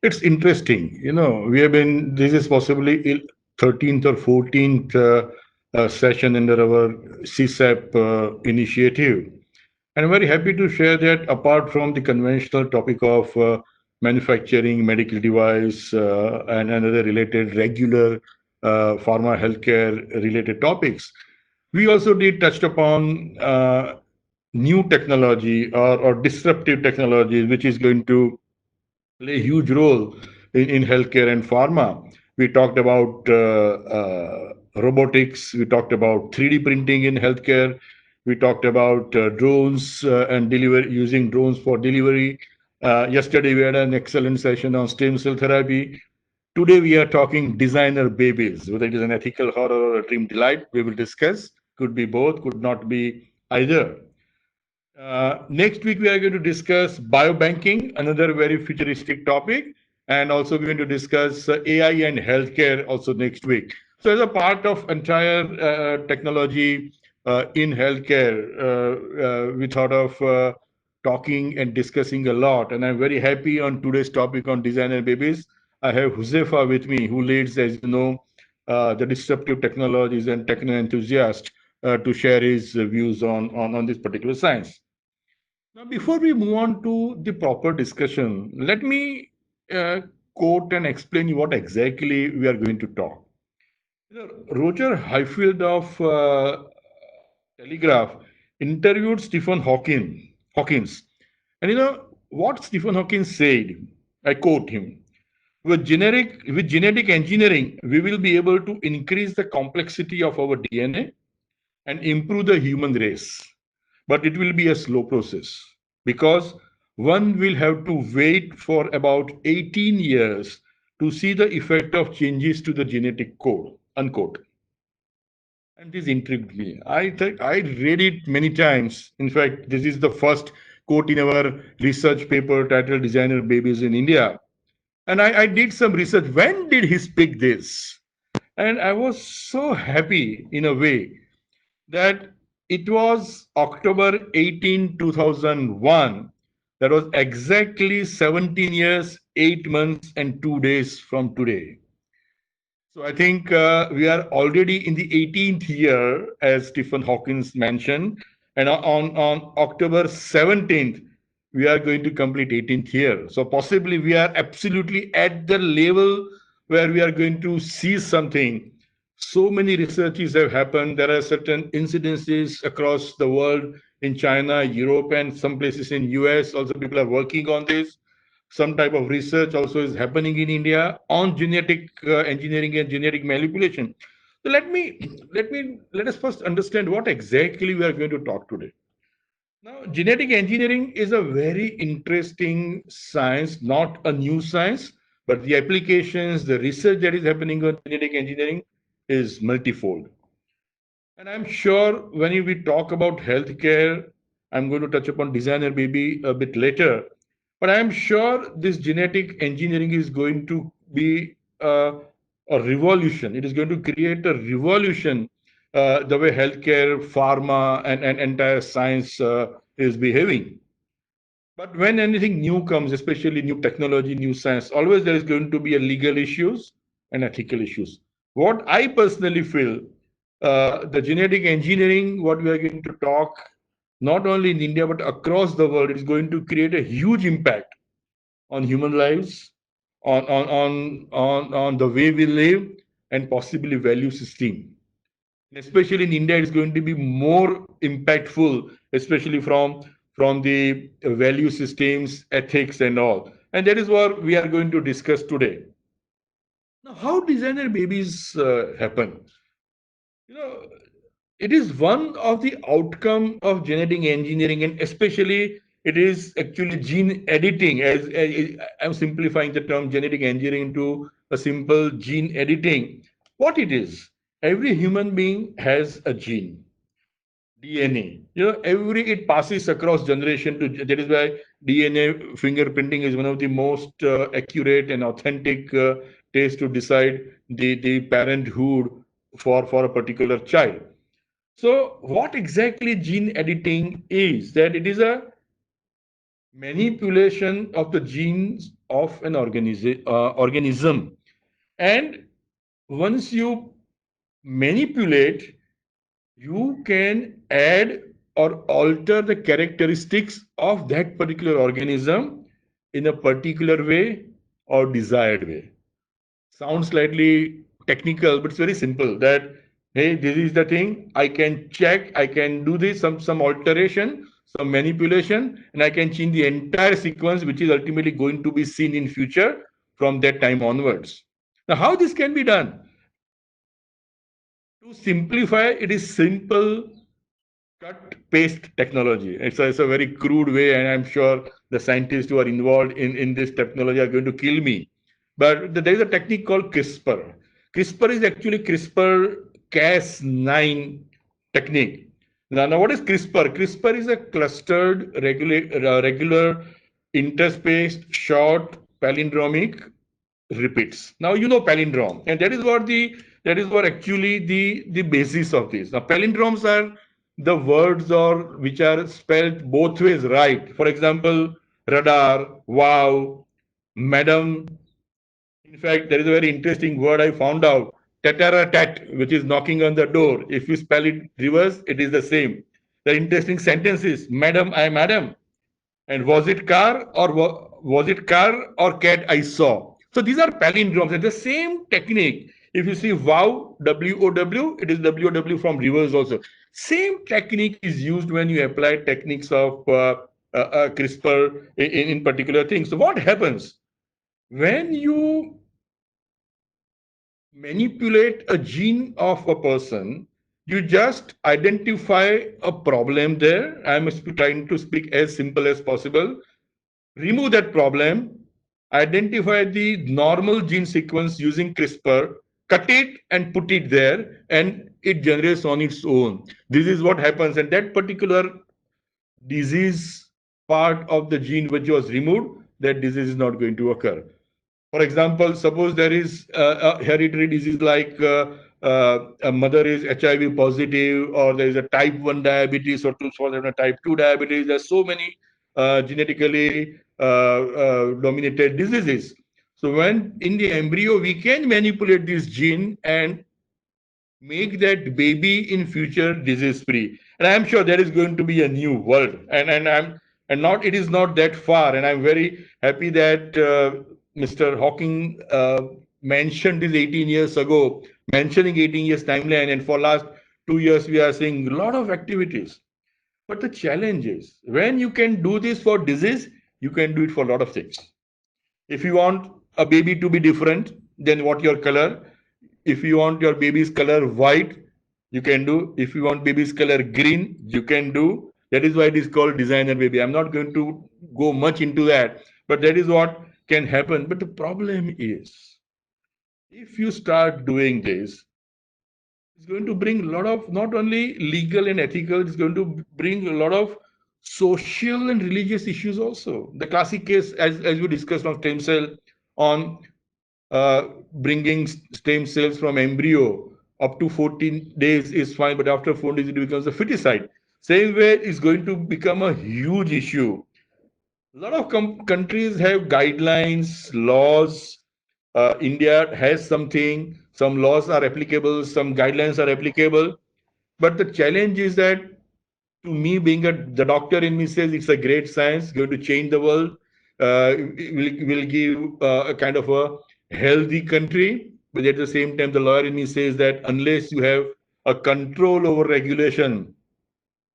It's interesting. This is possibly 13th or 14th session under our CSAP initiative. And I'm very happy to share that apart from the conventional topic of manufacturing, medical device, and other related regular pharma healthcare related topics, we also did touched upon new technology or disruptive technologies, which is going to play a huge role in healthcare and pharma. We talked about robotics. We talked about 3D printing in healthcare. We talked about drones and delivery using drones for delivery. Yesterday, we had an excellent session on stem cell therapy. Today, we are talking designer babies, whether it is an ethical horror or a dream delight. We will discuss. Could be both, could not be either. Next week, we are going to discuss biobanking, another very futuristic topic, and also going to discuss AI and healthcare also next week. So, as a part of entire technology in healthcare, we thought of talking and discussing a lot. And I'm very happy on today's topic on designer babies. I have Huzefa with me, who leads, as you know, the disruptive technologies and techno enthusiast to share his views on this particular science. Now, before we move on to the proper discussion, let me uh, quote and explain you what exactly we are going to talk. Roger Highfield of Telegraph interviewed Hawkins. And what Stephen Hawkins said, I quote him, with genetic engineering, we will be able to increase the complexity of our DNA and improve the human race. But it will be a slow process because one will have to wait for about 18 years to see the effect of changes to the genetic code, unquote. And this intrigued me. I think I read it many times. In fact, this is the first quote in our research paper titled Designer Babies in India. And I did some research. When did he speak this? And I was so happy in a way that it was October 18, 2001. That was exactly 17 years, 8 months, and 2 days from today. So I think we are already in the 18th year, as Stephen Hawkins mentioned. And on October 17th, we are going to complete 18th year. So possibly we are absolutely at the level where we are going to see something. So many researches have happened. There are certain incidences across the world in China, Europe, and some places in US. Also, people are working on this. Some type of research also is happening in India on genetic engineering and genetic manipulation. So let us first understand what exactly we are going to talk today. Now, genetic engineering is a very interesting science, not a new science, but the applications, the research that is happening on genetic engineering is multifold. And I'm sure when we talk about healthcare, I'm going to touch upon designer baby a bit later. But I'm sure this genetic engineering is going to be a revolution. It is going to create a revolution the way healthcare, pharma, and entire science is behaving. But when anything new comes, especially new technology, new science, always there is going to be a legal issues and ethical issues. What I personally feel, the genetic engineering, what we are going to talk, not only in India but across the world, is going to create a huge impact on human lives, on the way we live, and possibly value system. Especially in India, it's going to be more impactful, especially from the value systems, ethics, and all. And that is what we are going to discuss today. Now, how designer babies happen? You know, it is one of the outcome of genetic engineering, and especially it is actually gene editing. As I'm simplifying the term genetic engineering to a simple gene editing. What it is? Every human being has a gene DNA. Every it passes across generation to. That is why DNA fingerprinting is one of the most accurate and authentic tests to decide the parenthood for a particular child. So, what exactly gene editing is? That it is a manipulation of the genes of an organism. And once you manipulate, you can add or alter the characteristics of that particular organism in a particular way or desired way. Sounds slightly technical, but it's very simple that, hey, this is the thing. I can check, I can do this, some alteration, some manipulation, and I can change the entire sequence, which is ultimately going to be seen in future from that time onwards. Now, how this can be done? To simplify, it is simple cut paste technology. It's a very crude way, and I'm sure the scientists who are involved in this technology are going to kill me. But there is a technique called CRISPR. CRISPR is actually CRISPR Cas9 technique. Now, what is CRISPR? CRISPR is a clustered regular interspaced short palindromic repeats. Now you know palindrome, and that is what actually the basis of this. Now palindromes are the words or which are spelled both ways right. For example, radar, wow, madam. In fact, there is a very interesting word I found out. Tataratat, which is knocking on the door. If you spell it reverse, it is the same. The interesting sentence is, Madam, I am Madam. And was it car or cat I saw? So these are palindromes. And the same technique. If you see wow, WOW, it is WOW from reverse also. Same technique is used when you apply techniques of CRISPR in particular things. So what happens when you manipulate a gene of a person? You just identify a problem there. I'm trying to speak as simple as possible. Remove that problem, identify the normal gene sequence using CRISPR, cut it and put it there, and it generates on its own. This is what happens, and that particular disease part of the gene which was removed, that disease is not going to occur. For example, suppose there is a hereditary disease like a mother is HIV positive, or there is a type 1 diabetes, or for a type 2 diabetes. There's so many genetically dominated diseases. So when in the embryo, we can manipulate this gene and make that baby in future disease free. And I'm sure there is going to be a new world, and not it is not that far. And I'm very happy that Mr. Hawking mentioned this 18 years ago, mentioning 18 years timeline, and for last 2 years we are seeing a lot of activities. But the challenge is, when you can do this for disease, you can do it for a lot of things. If you want a baby to be different than what your color, if you want your baby's color white, you can do. If you want baby's color green, you can do. That is why it is called designer baby. I'm not going to go much into that, but that is what can happen. But the problem is, if you start doing this, it's going to bring a lot of not only legal and ethical, it's going to bring a lot of social and religious issues also. The classic case, as we discussed on stem cell, on bringing stem cells from embryo up to 14 days is fine, but after 14 days it becomes a feticide. Same way is going to become a huge issue. A lot of countries have guidelines, laws. India has something. Some laws are applicable, some guidelines are applicable. But the challenge is that, to me, being the doctor in me says it's a great science, going to change the world, will give a kind of a healthy country. But at the same time, the lawyer in me says that unless you have a control over regulation,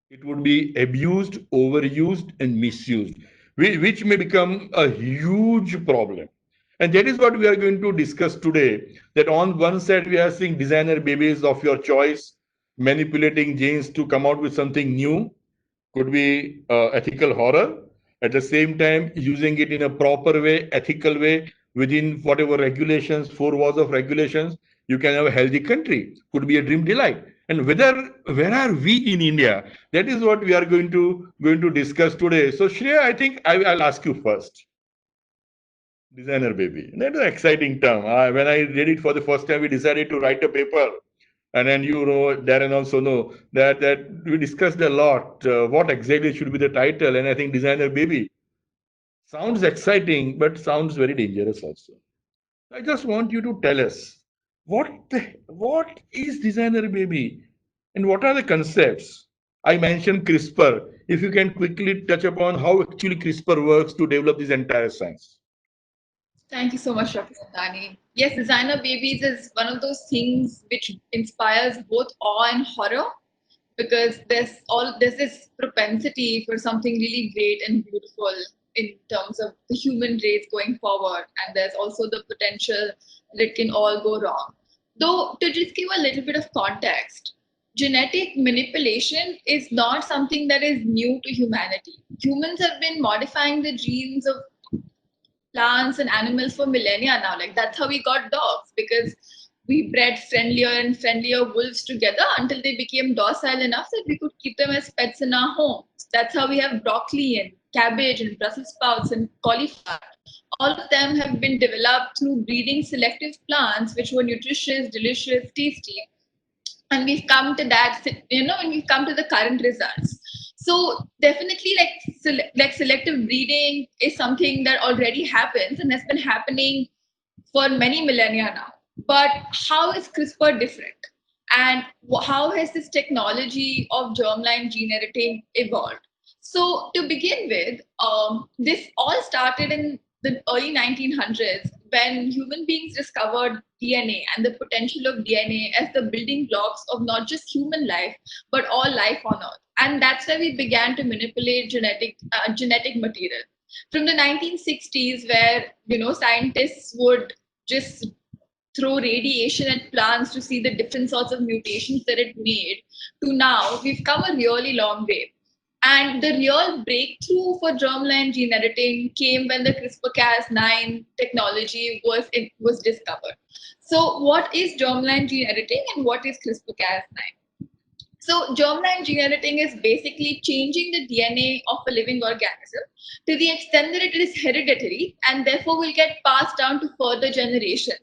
it would be abused, overused, and misused, which may become a huge problem. And that is what we are going to discuss today. That on one side, we are seeing designer babies of your choice, manipulating genes to come out with something new, could be ethical horror. At the same time, using it in a proper way, ethical way, within whatever regulations, four walls of regulations, you can have a healthy country. Could be a dream delight. And where are we in India? That is what we are going to discuss today. So Shreya, I think I'll ask you first. Designer baby. That's an exciting term. When I read it for the first time, we decided to write a paper. And then Darren also know that we discussed a lot what exactly should be the title. And I think designer baby Sounds exciting, but sounds very dangerous also. I just want you to tell us what is designer baby and what are the concepts? I mentioned CRISPR. If you can quickly touch upon how actually CRISPR works to develop this entire science. Thank you so much, Dr. Santani. Yes, designer babies is one of those things which inspires both awe and horror because there's this propensity for something really great and beautiful in terms of the human race going forward, and there's also the potential that it can all go wrong. Though, to just give a little bit of context, genetic manipulation is not something that is new to humanity. Humans have been modifying the genes of plants and animals for millennia now. Like that's how we got dogs because we bred friendlier and friendlier wolves together until they became docile enough that we could keep them as pets in our homes. That's how we have broccoli and cabbage and Brussels sprouts and cauliflower. All of them have been developed through breeding selective plants which were nutritious, delicious, tasty, and we've come to that, and we've come to the current results. So definitely, like selective breeding is something that already happens and has been happening for many millennia now. But how is CRISPR different, and how has this technology of germline gene editing evolved? So to begin with, this all started in the early 1900s when human beings discovered DNA and the potential of DNA as the building blocks of not just human life but all life on Earth. And that's where we began to manipulate genetic material. From the 1960s, where scientists would just throw radiation at plants to see the different sorts of mutations that it made, to now we've come a really long way. And the real breakthrough for germline gene editing came when the CRISPR-Cas9 technology was discovered. So, what is germline gene editing and what is CRISPR-Cas9? So, germline gene editing is basically changing the DNA of a living organism to the extent that it is hereditary and therefore will get passed down to further generations.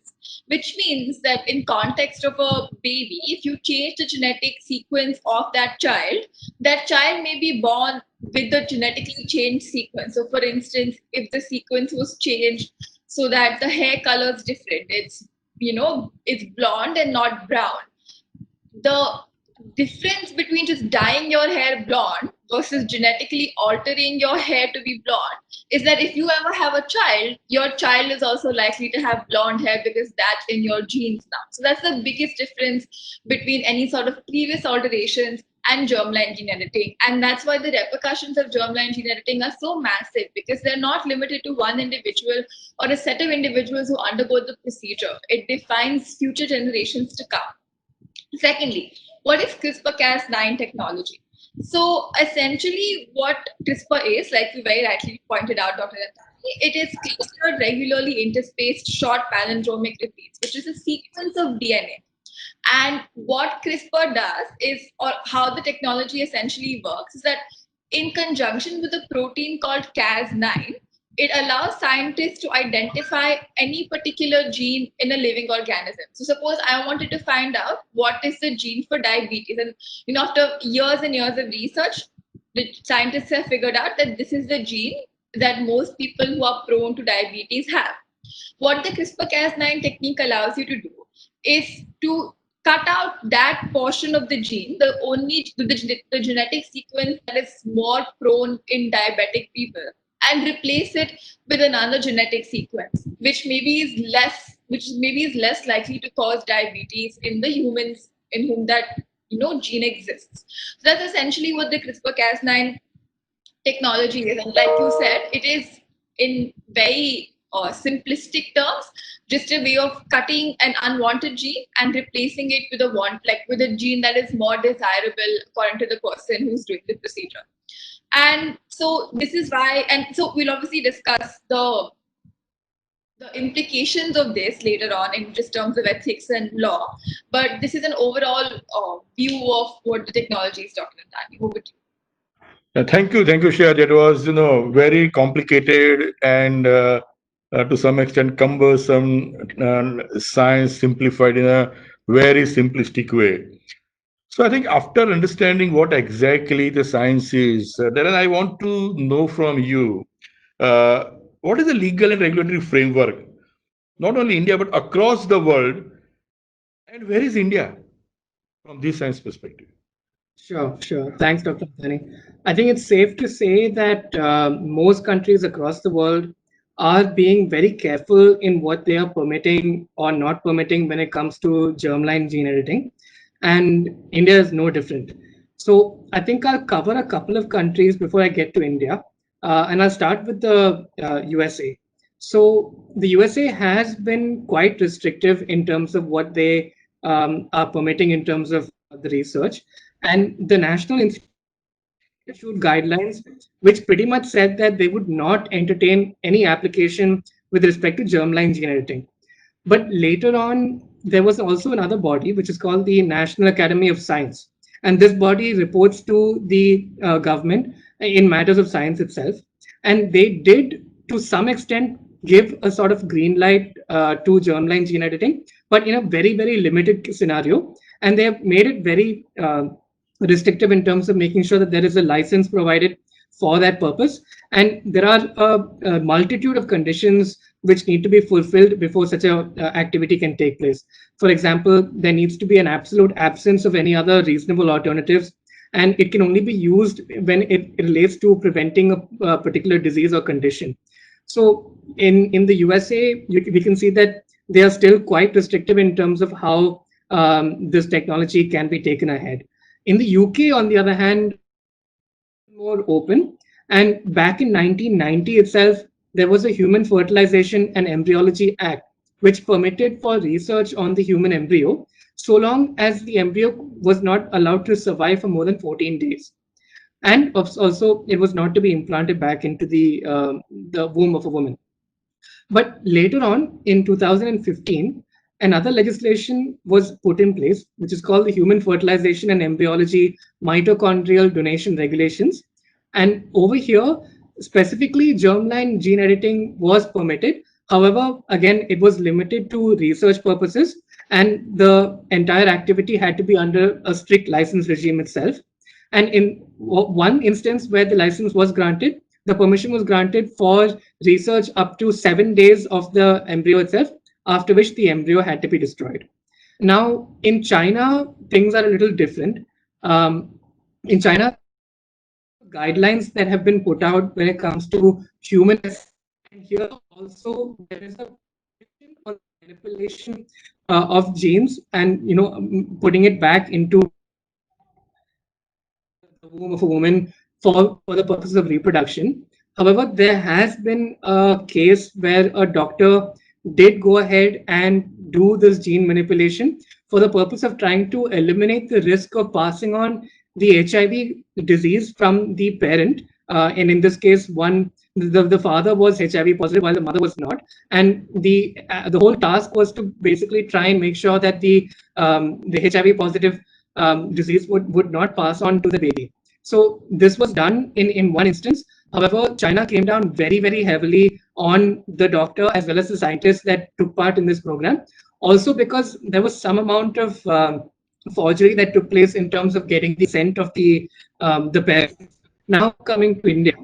Which means that in context of a baby, if you change the genetic sequence of that child may be born with the genetically changed sequence. So, for instance, if the sequence was changed so that the hair color is different, it's blonde and not brown, the difference between just dyeing your hair blonde versus genetically altering your hair to be blonde is that if you ever have a child, your child is also likely to have blonde hair because that's in your genes now. So that's the biggest difference between any sort of previous alterations and germline gene editing. And that's why the repercussions of germline gene editing are so massive because they're not limited to one individual or a set of individuals who undergo the procedure. It defines future generations to come. Secondly, what is CRISPR-Cas9 technology? So essentially, what CRISPR is, like you very rightly pointed out, Dr. Nathani, it is clustered, regularly interspaced short palindromic repeats, which is a sequence of DNA. And what CRISPR does is, or how the technology essentially works, is that in conjunction with a protein called Cas9, it allows scientists to identify any particular gene in a living organism. So suppose I wanted to find out what is the gene for diabetes. And after years and years of research, the scientists have figured out that this is the gene that most people who are prone to diabetes have. What the CRISPR-Cas9 technique allows you to do is to cut out that portion of the gene, the genetic sequence that is more prone in diabetic people, and replace it with another genetic sequence, which maybe is less likely to cause diabetes in the humans in whom that gene exists. So that's essentially what the CRISPR-Cas9 technology is. And like you said, it is in very simplistic terms, just a way of cutting an unwanted gene and replacing it with a gene that is more desirable according to the person who's doing the procedure. And so this is why, and so we'll obviously discuss the implications of this later on in just terms of ethics and law. But this is an overall view of what the technology is talking about. Over to you. Thank you, Shreya. That was, very complicated and to some extent cumbersome science simplified in a very simplistic way. So I think after understanding what exactly the science is, then I want to know from you. Uh, what is the legal and regulatory framework, not only India but across the world, and where is India from this science perspective? Sure, sure. Thanks, Dr. Thani. I think it's safe to say that most countries across the world are being very careful in what they are permitting or not permitting when it comes to germline gene editing. And India is no different. So I think I'll cover a couple of countries before I get to India. And I'll start with the USA. So the USA has been quite restrictive in terms of what they are permitting in terms of the research. And the National Institute issued guidelines which pretty much said that they would not entertain any application with respect to germline gene editing. But later on, there was also another body which is called the National Academy of Science. And this body reports to the government in matters of science itself. And they did, to some extent, give a sort of green light to germline gene editing, but in a very, very limited scenario. And they have made it very restrictive in terms of making sure that there is a license provided for that purpose. And there are a multitude of conditions which need to be fulfilled before such a activity can take place. For example, there needs to be an absolute absence of any other reasonable alternatives, and it can only be used when it relates to preventing a particular disease or condition. So in the USA, we can see that they are still quite restrictive in terms of how this technology can be taken ahead. In the UK, on the other hand, more open. And back in 1990 itself, there was a Human Fertilization and Embryology Act, which permitted for research on the human embryo, so long as the embryo was not allowed to survive for more than 14 days. And also, it was not to be implanted back into the womb of a woman. But later on, in 2015, another legislation was put in place, which is called the Human Fertilization and Embryology Mitochondrial Donation Regulations. And over here, specifically, germline gene editing was permitted. However, again, it was limited to research purposes, and the entire activity had to be under a strict license regime itself. And in one instance where the license was granted, the permission was granted for research up to 7 days of the embryo itself, after which the embryo had to be destroyed. Now, in China, things are a little different. In China, guidelines that have been put out when it comes to human, and here also there is a manipulation of genes, and putting it back into the womb of a woman for the purpose of reproduction. However, there has been a case where a doctor did go ahead and do this gene manipulation for the purpose of trying to eliminate the risk of passing on the HIV disease from the parent. And in this case, the father was HIV positive while the mother was not, and the whole task was to basically try and make sure that the HIV positive disease would not pass on to the baby. So this was done in one instance. However, China came down very, very heavily on the doctor as well as the scientists that took part in this program. Also because there was some amount of forgery that took place in terms of getting the scent of the parents. Now coming to India.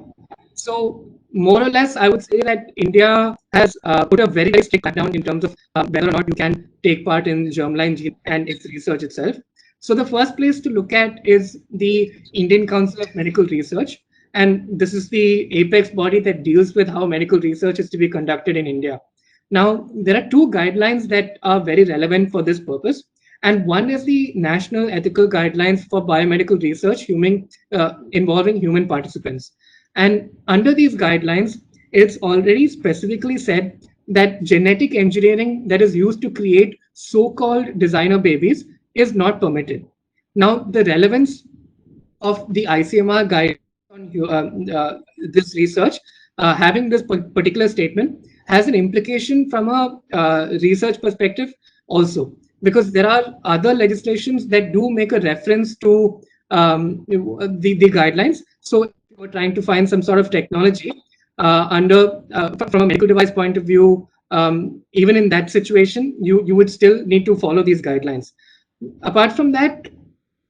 So more or less, I would say that India has put a very, very strict crackdown in terms of whether or not you can take part in germline gene and its research itself. So the first place to look at is the Indian Council of Medical Research. And this is the apex body that deals with how medical research is to be conducted in India. Now, there are two guidelines that are very relevant for this purpose. And one is the National Ethical Guidelines for Biomedical Research involving human participants. And under these guidelines, it's already specifically said that genetic engineering that is used to create so-called designer babies is not permitted. Now, the relevance of the ICMR guide on this research, having this particular statement, has an implication from a research perspective also, because there are other legislations that do make a reference to the guidelines. So if you're trying to find some sort of technology from a medical device point of view, even in that situation, you would still need to follow these guidelines. Apart from that,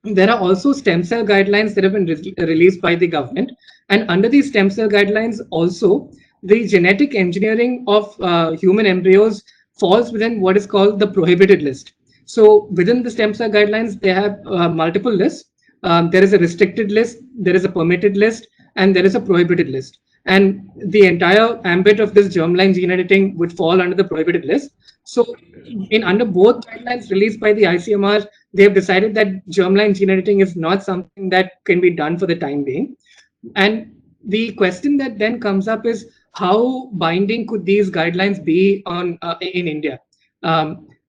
there are also stem cell guidelines that have been released by the government. And under these stem cell guidelines also, the genetic engineering of human embryos falls within what is called the prohibited list. So within the stem cell guidelines, they have multiple lists. There is a restricted list, there is a permitted list, and there is a prohibited list. And the entire ambit of this germline gene editing would fall under the prohibited list. So in under both guidelines released by the ICMR, they have decided that germline gene editing is not something that can be done for the time being. And the question that then comes up is how binding could these guidelines be on in India?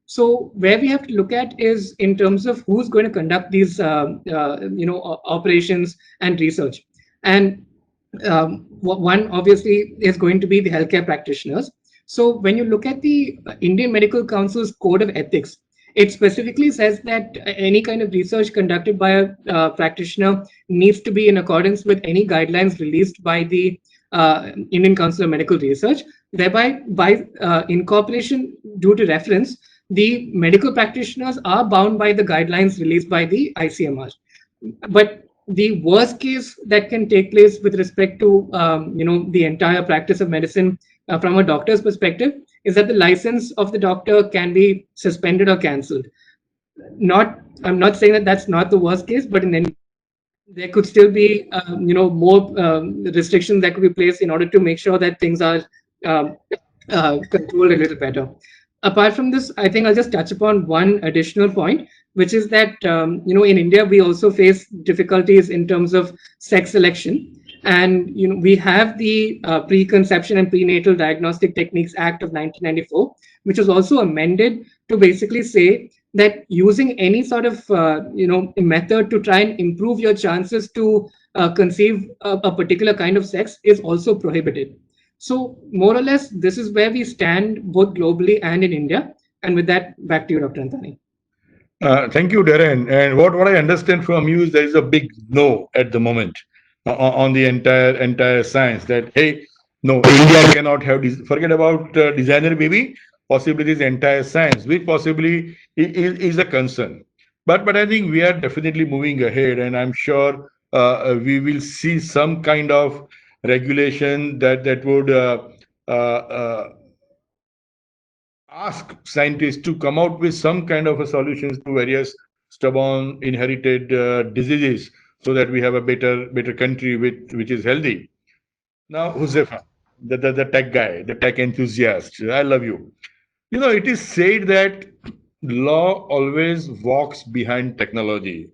So where we have to look at is in terms of who's going to conduct these operations and research. And one obviously is going to be the healthcare practitioners. So when you look at the Indian Medical Council's Code of Ethics, it specifically says that any kind of research conducted by a practitioner needs to be in accordance with any guidelines released by the Indian Council of Medical Research. Thereby, by incorporation due to reference, the medical practitioners are bound by the guidelines released by the ICMR. But the worst case that can take place with respect to the entire practice of medicine from a doctor's perspective is that the license of the doctor can be suspended or cancelled. Not, I'm not saying that that's not the worst case, but in any there could still be more restrictions that could be placed in order to make sure that things are um, controlled a little better. Apart from this, I think I'll just touch upon one additional point, which is that in India we also face difficulties in terms of sex selection, and we have the Preconception and Prenatal Diagnostic Techniques Act of 1994, which was also amended to basically say that using any sort of method to try and improve your chances to conceive a particular kind of sex is also prohibited. So more or less, this is where we stand both globally and in India. And with that, back to you, Dr. Antani. Thank you, Darren. And what I understand from you is there is a big no at the moment on the entire science. That hey, no, India cannot have forget about designer baby. Possibly this entire science, which possibly is a concern. But I think we are definitely moving ahead, and I'm sure we will see some kind of regulation that would ask scientists to come out with some kind of a solutions to various stubborn inherited diseases so that we have a better country which is healthy. Now, Huzefa, the tech guy, the tech enthusiast, I love you. It is said that law always walks behind technology,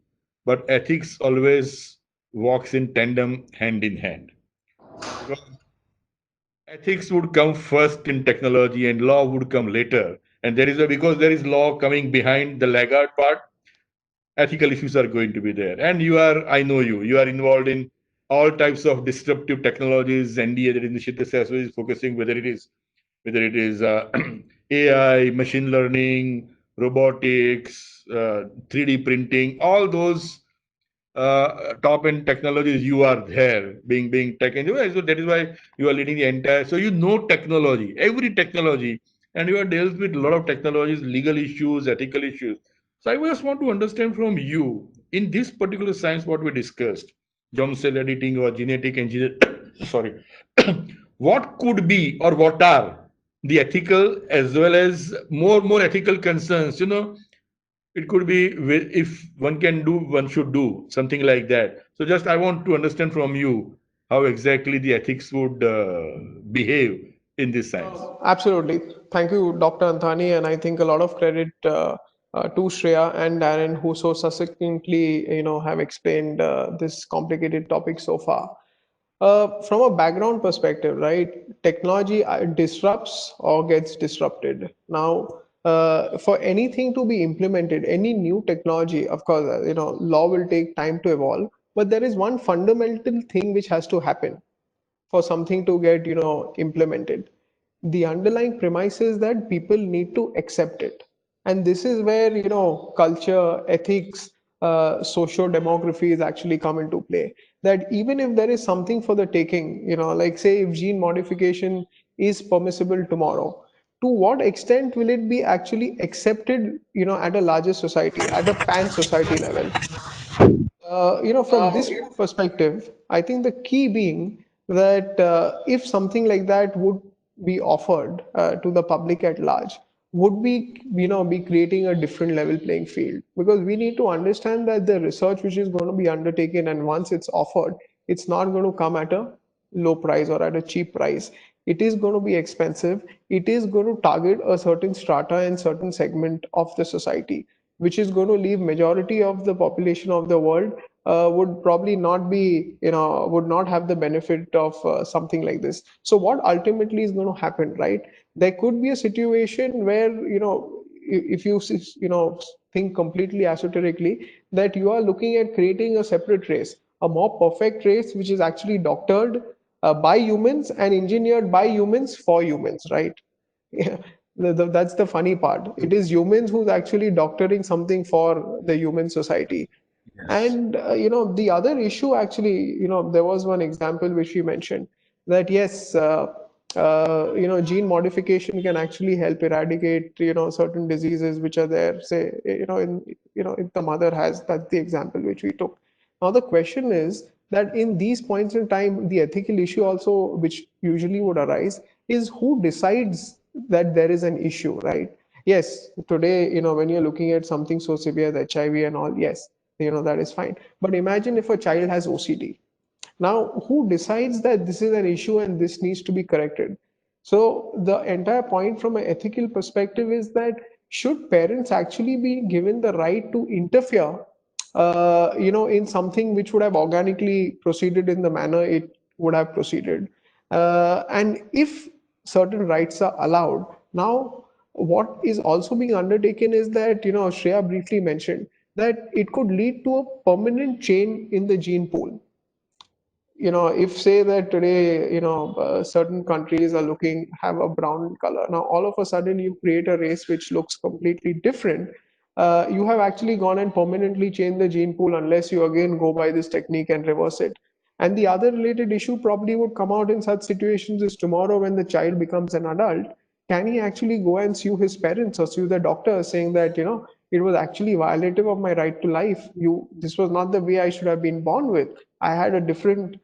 but ethics always walks in tandem, hand in hand. Ethics would come first in technology and law would come later. And there is because there is law coming behind the laggard part, ethical issues are going to be there. And I know you are involved in all types of disruptive technologies. NDA, that initiative is focusing whether it is AI, machine learning, robotics, 3D printing, all those top end technologies. You are there being tech engineer, so that is why you are leading the entire, so technology, every technology, and you are dealt with a lot of technologies, legal issues, ethical issues. So I just want to understand from you in this particular science what we discussed, germ cell editing or genetic engineer sorry what could be or what are the ethical as well as more ethical concerns. It could be if one can do, one should do something like that. So just I want to understand from you how exactly the ethics would behave in this science. Absolutely. Thank you, Dr. Anthani. And I think a lot of credit to Shreya and Darren, who so succinctly, have explained this complicated topic so far. From a background perspective, right? Technology disrupts or gets disrupted. Now, for anything to be implemented, any new technology, of course, law will take time to evolve. But there is one fundamental thing which has to happen for something to get implemented. The underlying premise is that people need to accept it, and this is where culture, ethics, socio demographies actually come into play. That even if there is something for the taking, like say if gene modification is permissible tomorrow, to what extent will it be actually accepted at a larger society, at a pan society level? From this perspective, I think the key being that if something like that would be offered to the public at large, would we, be creating a different level playing field? Because we need to understand that the research which is going to be undertaken, and once it's offered, it's not going to come at a low price or at a cheap price. It is going to be expensive. It is going to target a certain strata and certain segment of the society, which is going to leave majority of the population of the world would probably not be, would not have the benefit of something like this. So what ultimately is going to happen, right? There could be a situation where, if you, think completely esoterically, that you are looking at creating a separate race, a more perfect race, which is actually doctored by humans and engineered by humans for humans, right? Yeah, that's the funny part. It is humans who's actually doctoring something for the human society. Yes. And the other issue actually, there was one example which you mentioned, that yes, gene modification can actually help eradicate certain diseases which are there. Say, if the mother has, that's the example which we took. Now the question is that in these points in time, the ethical issue also, which usually would arise, is who decides that there is an issue, right? Yes, today, when you're looking at something so severe as HIV and all, yes, that is fine. But imagine if a child has OCD. Now, who decides that this is an issue and this needs to be corrected? So the entire point from an ethical perspective is that should parents actually be given the right to interfere, in something which would have organically proceeded in the manner it would have proceeded? And if certain rights are allowed, now what is also being undertaken is that, Shreya briefly mentioned, that it could lead to a permanent change in the gene pool. If say that today, certain countries are looking, have a brown color, now all of a sudden you create a race which looks completely different. You have actually gone and permanently changed the gene pool, unless you again go by this technique and reverse it. And the other related issue probably would come out in such situations is, tomorrow when the child becomes an adult, can he actually go and sue his parents or sue the doctor, saying that, it was actually violative of my right to life. This was not the way I should have been born with. I had a different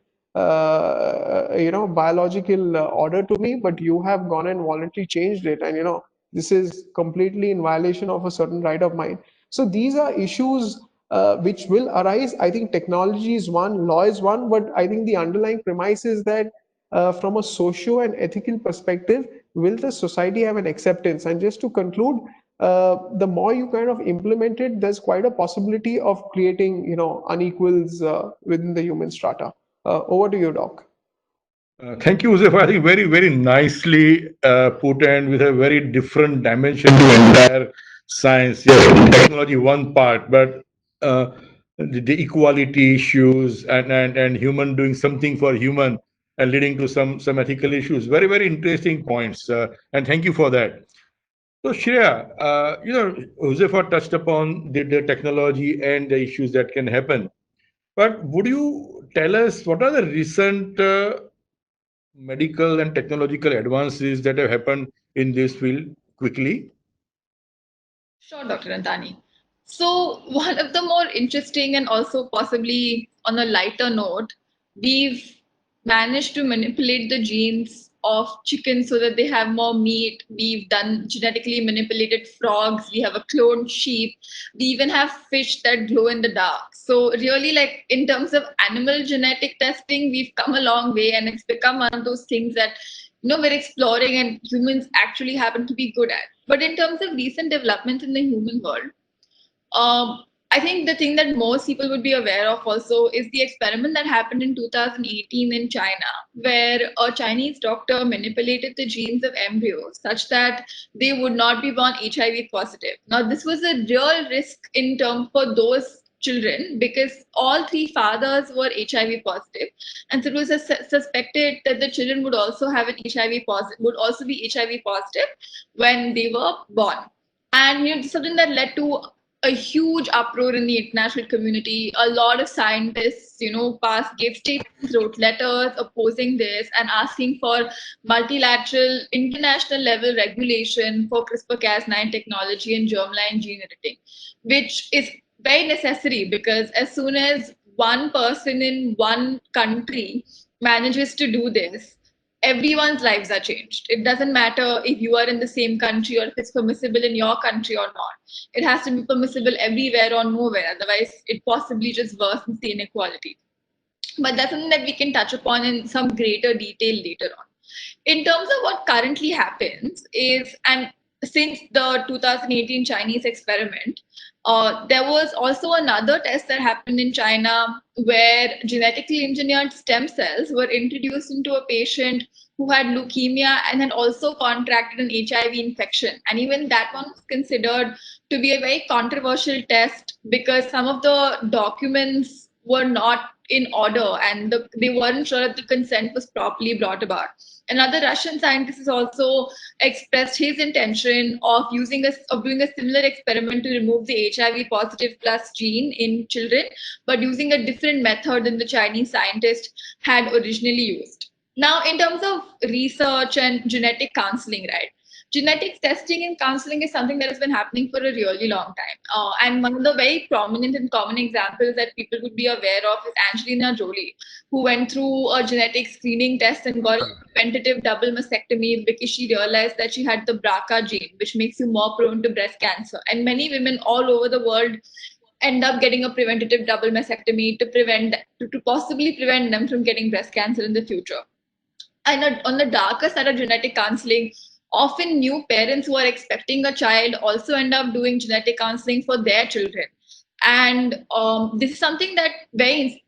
biological order to me, but you have gone and voluntarily changed it. And, this is completely in violation of a certain right of mine. So these are issues which will arise. I think technology is one, law is one, but I think the underlying premise is that from a socio and ethical perspective, will the society have an acceptance? And just to conclude, the more you kind of implement it, there's quite a possibility of creating, unequals within the human strata. Over to you, Doc. Thank you, Joseph. I think very, very nicely put, and with a very different dimension to entire science. Yes, technology one part, but the equality issues and human doing something for human and leading to some ethical issues. Very, very interesting points. And thank you for that. So Shreya, Josefa touched upon the technology and the issues that can happen. But would you tell us what are the recent medical and technological advances that have happened in this field quickly? Sure, Dr. Antani. So, one of the more interesting and also possibly on a lighter note, we've managed to manipulate the genes of chickens so that they have more meat. We've done genetically manipulated frogs. We have a cloned sheep. We even have fish that glow in the dark. So, really, like in terms of animal genetic testing, we've come a long way, and it's become one of those things that we're exploring and humans actually happen to be good at. But in terms of recent developments in the human world, I think the thing that most people would be aware of also is the experiment that happened in 2018 in China, where a Chinese doctor manipulated the genes of embryos such that they would not be born HIV positive. Now, this was a real risk in term for those children because all three fathers were HIV positive, and so it was suspected that the children would also have an HIV positive, would also be HIV positive when they were born. And something that led to a huge uproar in the international community. A lot of scientists, gave statements, wrote letters opposing this and asking for multilateral, international level regulation for CRISPR-Cas9 technology and germline gene editing, which is very necessary because as soon as one person in one country manages to do this, everyone's lives are changed. It doesn't matter if you are in the same country or if it's permissible in your country or not. It has to be permissible everywhere or nowhere. Otherwise, it possibly just worsens the inequality. But that's something that we can touch upon in some greater detail later on. In terms of what currently happens is, and since the 2018 Chinese experiment, there was also another test that happened in China where genetically engineered stem cells were introduced into a patient who had leukemia and had also contracted an HIV infection. And even that one was considered to be a very controversial test because some of the documents were not in order and they weren't sure that the consent was properly brought about. Another Russian scientist has also expressed his intention of doing a similar experiment to remove the HIV positive plus gene in children, but using a different method than the Chinese scientist had originally used. Now, in terms of research and genetic counseling, right? Genetics testing and counseling is something that has been happening for a really long time. And one of the very prominent and common examples that people would be aware of is Angelina Jolie, who went through a genetic screening test and got a preventative double mastectomy because she realized that she had the BRCA gene, which makes you more prone to breast cancer. And many women all over the world end up getting a preventative double mastectomy to possibly prevent them from getting breast cancer in the future. And on the darker side of genetic counseling, often new parents who are expecting a child also end up doing genetic counseling for their children. And this is something that very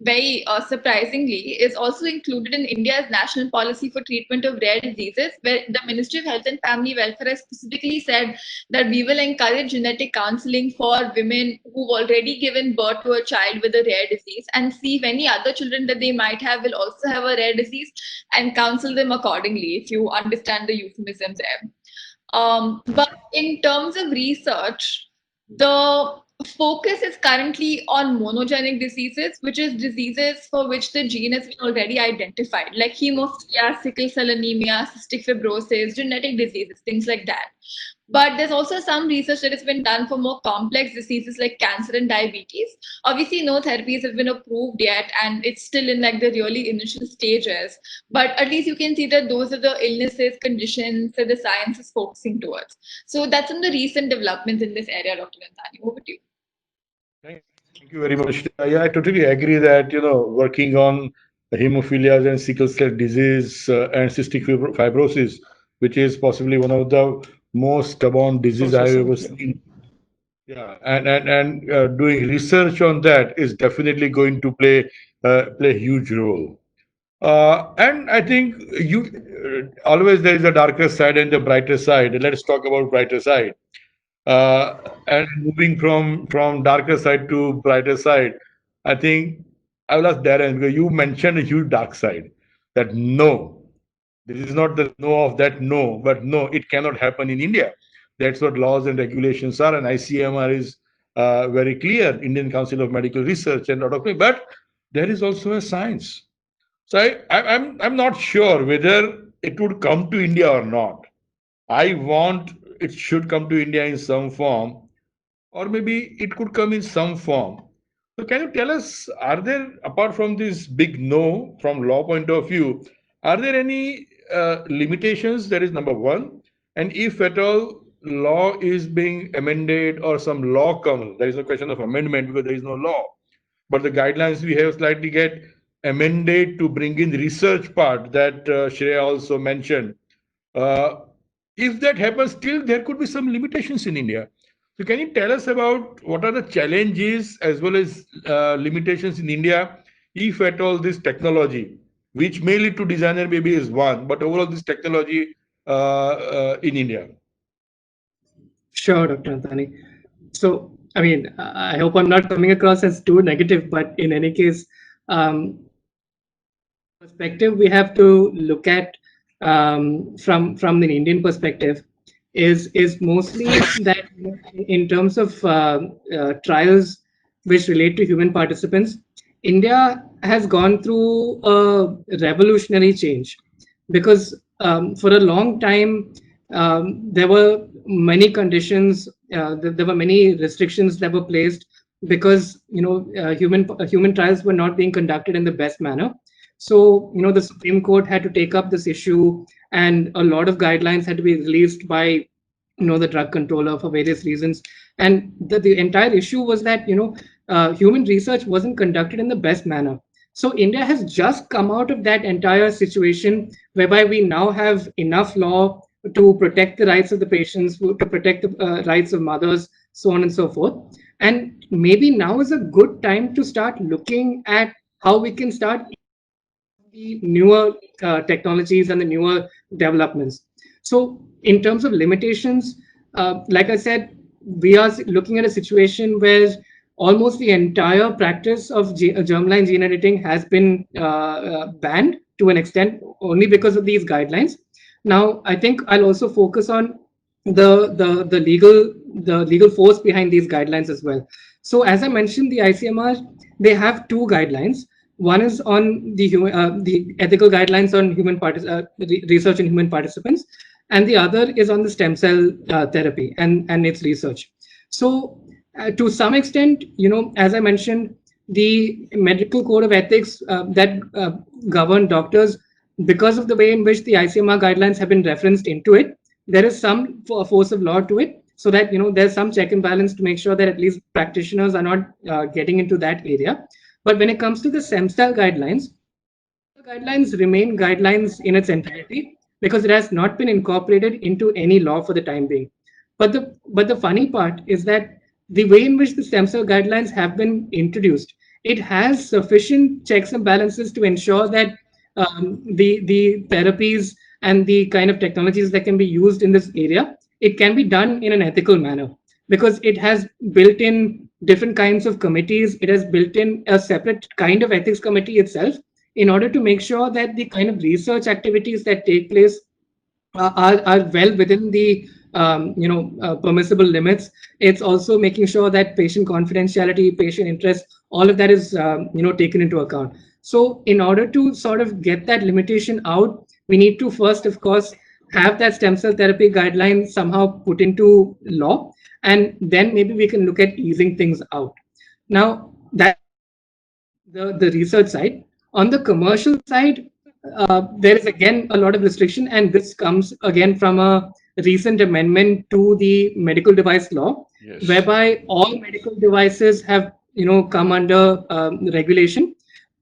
surprisingly is also included in India's national policy for treatment of rare diseases, where the Ministry of Health and Family Welfare has specifically said that we will encourage genetic counseling for women who've already given birth to a child with a rare disease and see if any other children that they might have will also have a rare disease and counsel them accordingly, if you understand the euphemism there. But in terms of research, the focus is currently on monogenic diseases, which is diseases for which the gene has been already identified, like hemophilia, sickle cell anemia, cystic fibrosis, genetic diseases, things like that. But there's also some research that has been done for more complex diseases like cancer and diabetes. Obviously, no therapies have been approved yet, and it's still in like the really initial stages. But at least you can see that those are the illnesses, conditions that the science is focusing towards. So that's in the recent developments in this area, Dr. Nandani. Over to you. Thank you very much. Yeah, I totally agree that, working on the hemophilia and sickle cell disease and cystic fibrosis, which is possibly one of the most stubborn disease I've ever seen. Yeah, and doing research on that is definitely going to play a huge role. And I think always there is a darker side and the brighter side. Let's talk about brighter side. And moving from darker side to brighter side, I think I will ask Darren, because you mentioned a huge dark side. That no, this is not the no of that no, but no, it cannot happen in India. That's what laws and regulations are, and ICMR is very clear. Indian Council of Medical Research and lot of things. But there is also a science. So I'm not sure whether it would come to India or not. I want it should come to India in some form, or maybe it could come in some form. So can you tell us, are there, apart from this big no from law point of view, are there any limitations? That is number one. And if at all law is being amended or some law comes, there is no question of amendment because there is no law. But the guidelines we have slightly get amended to bring in the research part that Shreya also mentioned. If that happens, still there could be some limitations in India. So can you tell us about what are the challenges as well as limitations in India, if at all this technology, which may lead to designer baby is one, but overall this technology in India? Sure, Dr. Anthony. So, I mean, I hope I'm not coming across as too negative, but in any case, perspective we have to look at from the Indian perspective is mostly that in terms of trials which relate to human participants, India has gone through a revolutionary change because for a long time there were many conditions, there were many restrictions that were placed because human trials were not being conducted in the best manner. So, the Supreme Court had to take up this issue, and a lot of guidelines had to be released by, the drug controller for various reasons. And the entire issue was that, human research wasn't conducted in the best manner. So India has just come out of that entire situation whereby we now have enough law to protect the rights of the patients, to protect the rights of mothers, so on and so forth. And maybe now is a good time to start looking at how we can start the newer technologies and the newer developments. So, in terms of limitations, like I said, we are looking at a situation where almost the entire practice of germline gene editing has been banned to an extent only because of these guidelines. Now, I think I'll also focus on the legal force behind these guidelines as well. So, as I mentioned, the ICMR, they have two guidelines. One is on the ethical guidelines on research in human participants, and the other is on the stem cell therapy and its research. So, to some extent, as I mentioned, the medical code of ethics that govern doctors, because of the way in which the ICMR guidelines have been referenced into it, there is some force of law to it, so that there's some check and balance to make sure that at least practitioners are not getting into that area. But when it comes to the stem cell guidelines, the guidelines remain guidelines in its entirety because it has not been incorporated into any law for the time being. But the funny part is that the way in which the stem cell guidelines have been introduced, it has sufficient checks and balances to ensure that the therapies and the kind of technologies that can be used in this area, it can be done in an ethical manner because it has built in different kinds of committees. It has built in a separate kind of ethics committee itself in order to make sure that the kind of research activities that take place are well within the permissible limits. It's also making sure that patient confidentiality, patient interest, all of that is taken into account. So in order to sort of get that limitation out, we need to first, of course, have that stem cell therapy guideline somehow put into law, and then maybe we can look at easing things out. Now that the research side. On the commercial side, there is again a lot of restriction, and this comes again from a recent amendment to the medical device law, Yes. whereby all medical devices have come under regulation.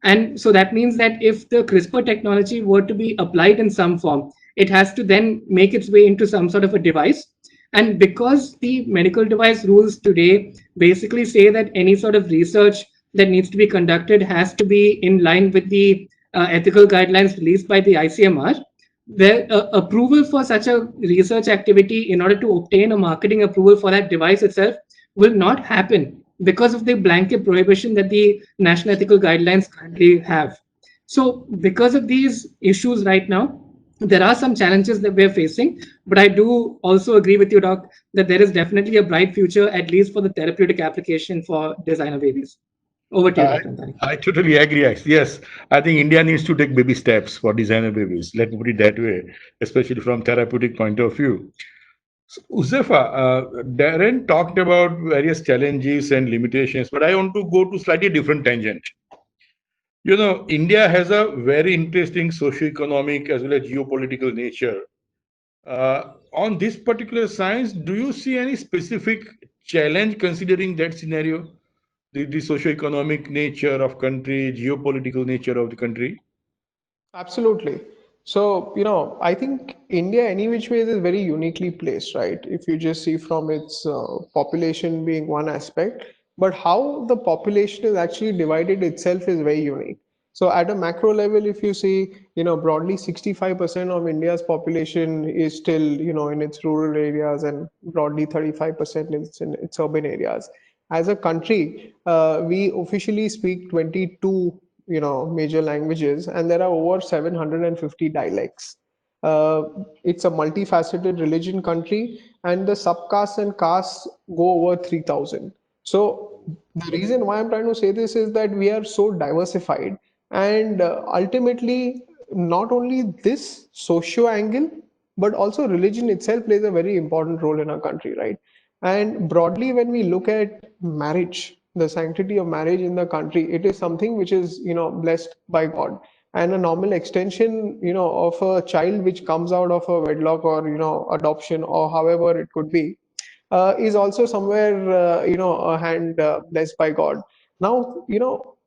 And so that means that if the CRISPR technology were to be applied in some form, it has to then make its way into some sort of a device. And because the medical device rules today basically say that any sort of research that needs to be conducted has to be in line with the ethical guidelines released by the ICMR, where approval for such a research activity in order to obtain a marketing approval for that device itself will not happen because of the blanket prohibition that the national ethical guidelines currently have. So, because of these issues right now, there are some challenges that we're facing, but I do also agree with you, Doc, that there is definitely a bright future, at least for the therapeutic application for designer babies. Over to you, I, Dr. Antani. I totally agree. Yes, I think India needs to take baby steps for designer babies. Let me put it that way, especially from therapeutic point of view. So, Uzefa, Darren talked about various challenges and limitations, but I want to go to slightly different tangent. India has a very interesting socio-economic as well as geopolitical nature. On this particular science, do you see any specific challenge considering that scenario, the socio-economic nature of country, geopolitical nature of the country? Absolutely. So, I think India, any which ways, is very uniquely placed, right? If you just see from its population being one aspect, but how the population is actually divided itself is very unique. So, at a macro level, if you see, broadly 65% of India's population is still, in its rural areas, and broadly 35% is in its urban areas. As a country, we officially speak 22 major languages, and there are over 750 dialects. It's a multifaceted religion country, and the subcastes and castes go over 3,000. So the reason why I'm trying to say this is that we are so diversified, and ultimately not only this socio angle, but also religion itself plays a very important role in our country, right? And broadly, when we look at marriage, the sanctity of marriage in the country, it is something which is, blessed by God. and a normal extension, of a child which comes out of a wedlock or, adoption or however it could be, is also somewhere, a hand blessed by God. Now,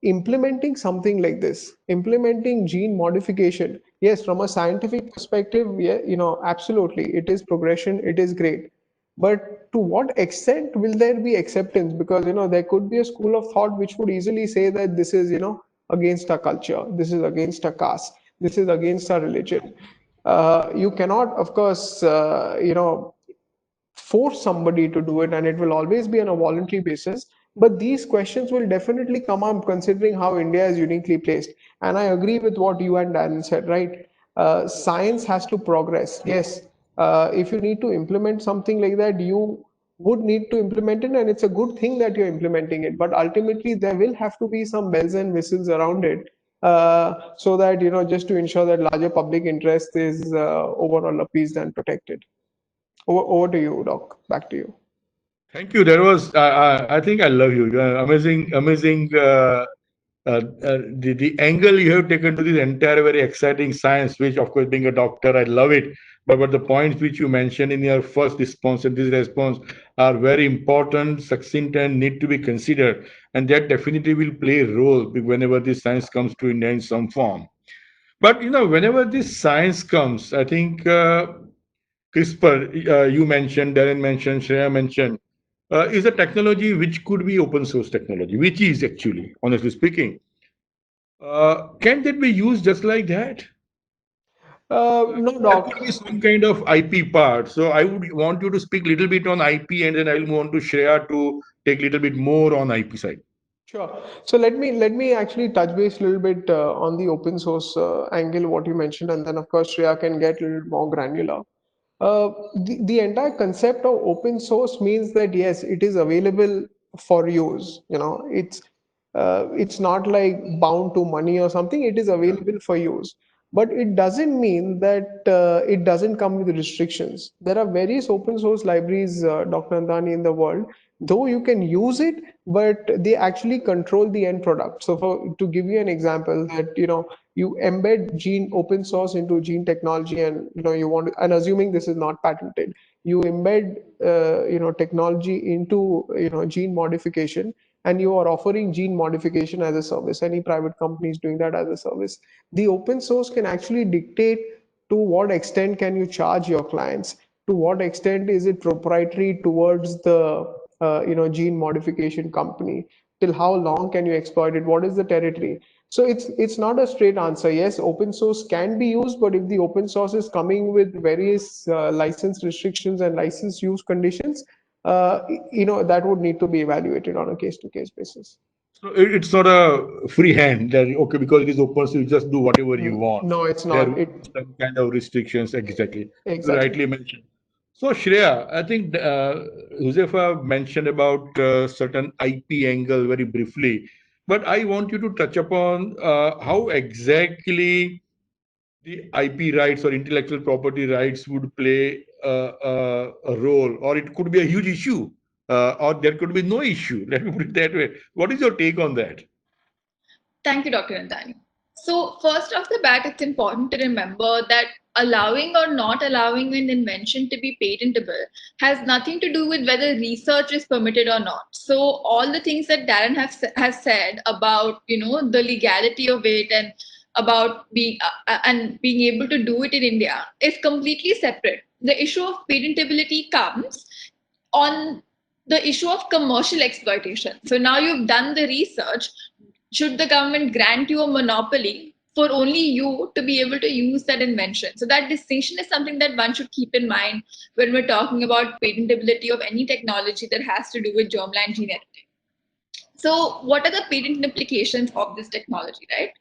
implementing something like this, implementing gene modification, yes, from a scientific perspective, yeah, absolutely, it is progression, it is great. But to what extent will there be acceptance? Because, there could be a school of thought which would easily say that this is, against our culture, this is against our caste, this is against our religion. You cannot, of course, force somebody to do it, and it will always be on a voluntary basis. But these questions will definitely come up considering how India is uniquely placed. And I agree with what you and Darren said, right? Science has to progress. Yes, if you need to implement something like that, you would need to implement it, and it's a good thing that you're implementing it. But ultimately, there will have to be some bells and whistles around it, so that, just to ensure that larger public interest is overall appeased and protected. Over to you, Doc. Back to you. Thank you. That was, I think I love you. You are amazing, amazing. The angle you have taken to this entire very exciting science, which, of course, being a doctor, I love it. But the points which you mentioned in your first response and this response are very important, succinct, and need to be considered. And that definitely will play a role whenever this science comes to India in some form. But whenever this science comes, I think CRISPR, you mentioned, Darren mentioned, Shreya mentioned, is a technology which could be open source technology, which is actually, honestly speaking. Can that be used just like that? No, There Doc. could be some kind of IP part. So I would want you to speak a little bit on IP, and then I will move on to Shreya to take a little bit more on IP side. Sure. So let me actually touch base a little bit on the open source angle, what you mentioned, and then of course Shreya can get a little more granular. The entire concept of open source means that yes, it is available for use. It's not like bound to money or something. It is available for use, but it doesn't mean that it doesn't come with restrictions. There are various open source libraries, Dr. Andani, in the world. Though you can use it, but they actually control the end product. So, to give you an example, that you embed gene open source into gene technology, and you want to, and assuming this is not patented, you embed technology into gene modification, and you are offering gene modification as a service. Any private company is doing that as a service. The open source can actually dictate to what extent can you charge your clients, to what extent is it proprietary towards the gene modification company, till how long can you exploit it, what is the territory. So it's not a straight answer. Yes, open source can be used, but if the open source is coming with various license restrictions and license use conditions, that would need to be evaluated on a case to case basis. So it's not a free hand that, okay, because it is open, so you just do whatever you want. No, it's There not will it. be some kind of restrictions, exactly. You Exactly. rightly mentioned. So Shreya, I think Josefa mentioned about certain IP angle very briefly, but I want you to touch upon how exactly the IP rights or intellectual property rights would play a role, or it could be a huge issue, or there could be no issue. Let me put it that way. What is your take on that? Thank you, Dr. Nandani. So, first off the bat, it's important to remember that allowing or not allowing an invention to be patentable has nothing to do with whether research is permitted or not. So, all the things that Darren has said about the legality of it and about being able to do it in India is completely separate. The issue of patentability comes on the issue of commercial exploitation. So now you've done the research. Should the government grant you a monopoly for only you to be able to use that invention? So that distinction is something that one should keep in mind when we're talking about patentability of any technology that has to do with germline gene editing. So what are the patent implications of this technology, right?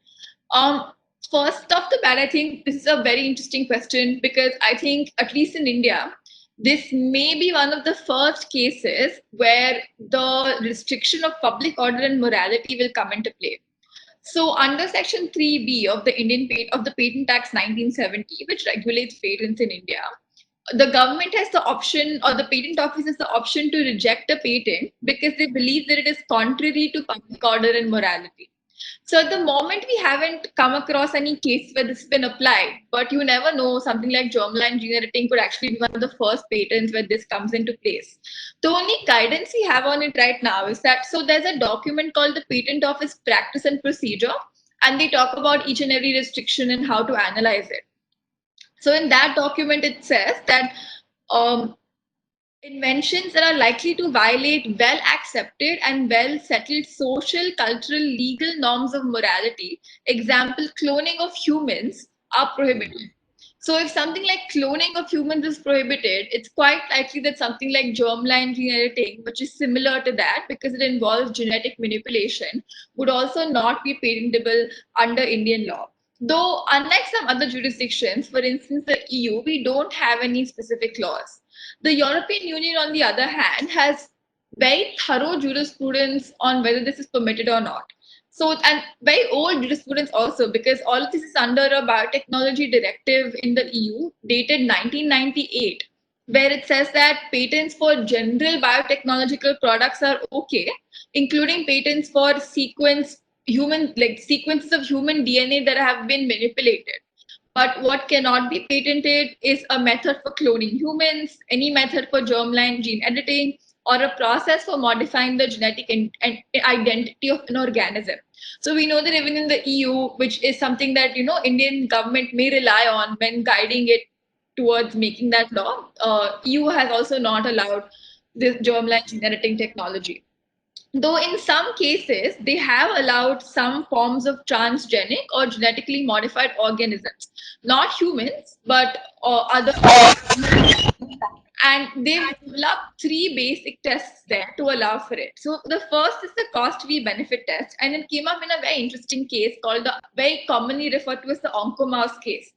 Um, First off the bat, I think this is a very interesting question because I think, at least in India, this may be one of the first cases where the restriction of public order and morality will come into play. So, under Section 3B of the of the Patent Act 1970, which regulates patents in India, the government has the option, or the patent office has the option, to reject a patent because they believe that it is contrary to public order and morality. So at the moment, we haven't come across any case where this has been applied, but you never know. Something like germline gene editing could actually be one of the first patents where this comes into place. The only guidance we have on it right now is that so there's a document called the Patent Office Practice and Procedure, and they talk about each and every restriction and how to analyze it. So in that document, it says that um, inventions that are likely to violate well accepted and well settled social, cultural, legal norms of morality, example, cloning of humans, are prohibited. So, if something like cloning of humans is prohibited, it's quite likely that something like germline gene editing, which is similar to that because it involves genetic manipulation, would also not be patentable under Indian law. Though, unlike some other jurisdictions, for instance, the EU, we don't have any specific laws. The European Union, on the other hand, has very thorough jurisprudence on whether this is permitted or not. So, and very old jurisprudence also, because all of this is under a biotechnology directive in the EU dated 1998, where it says that patents for general biotechnological products are okay, including patents for sequences of human DNA that have been manipulated. But what cannot be patented is a method for cloning humans, any method for germline gene editing, or a process for modifying the genetic identity of an organism. So we know that even in the EU, which is something that Indian government may rely on when guiding it towards making that law, EU has also not allowed this germline gene editing technology. Though in some cases, they have allowed some forms of transgenic or genetically modified organisms, not humans, but other. And they've developed three basic tests there to allow for it. So the first is the cost v benefit test, and it came up in a very interesting case called the very commonly referred to as the oncomouse case,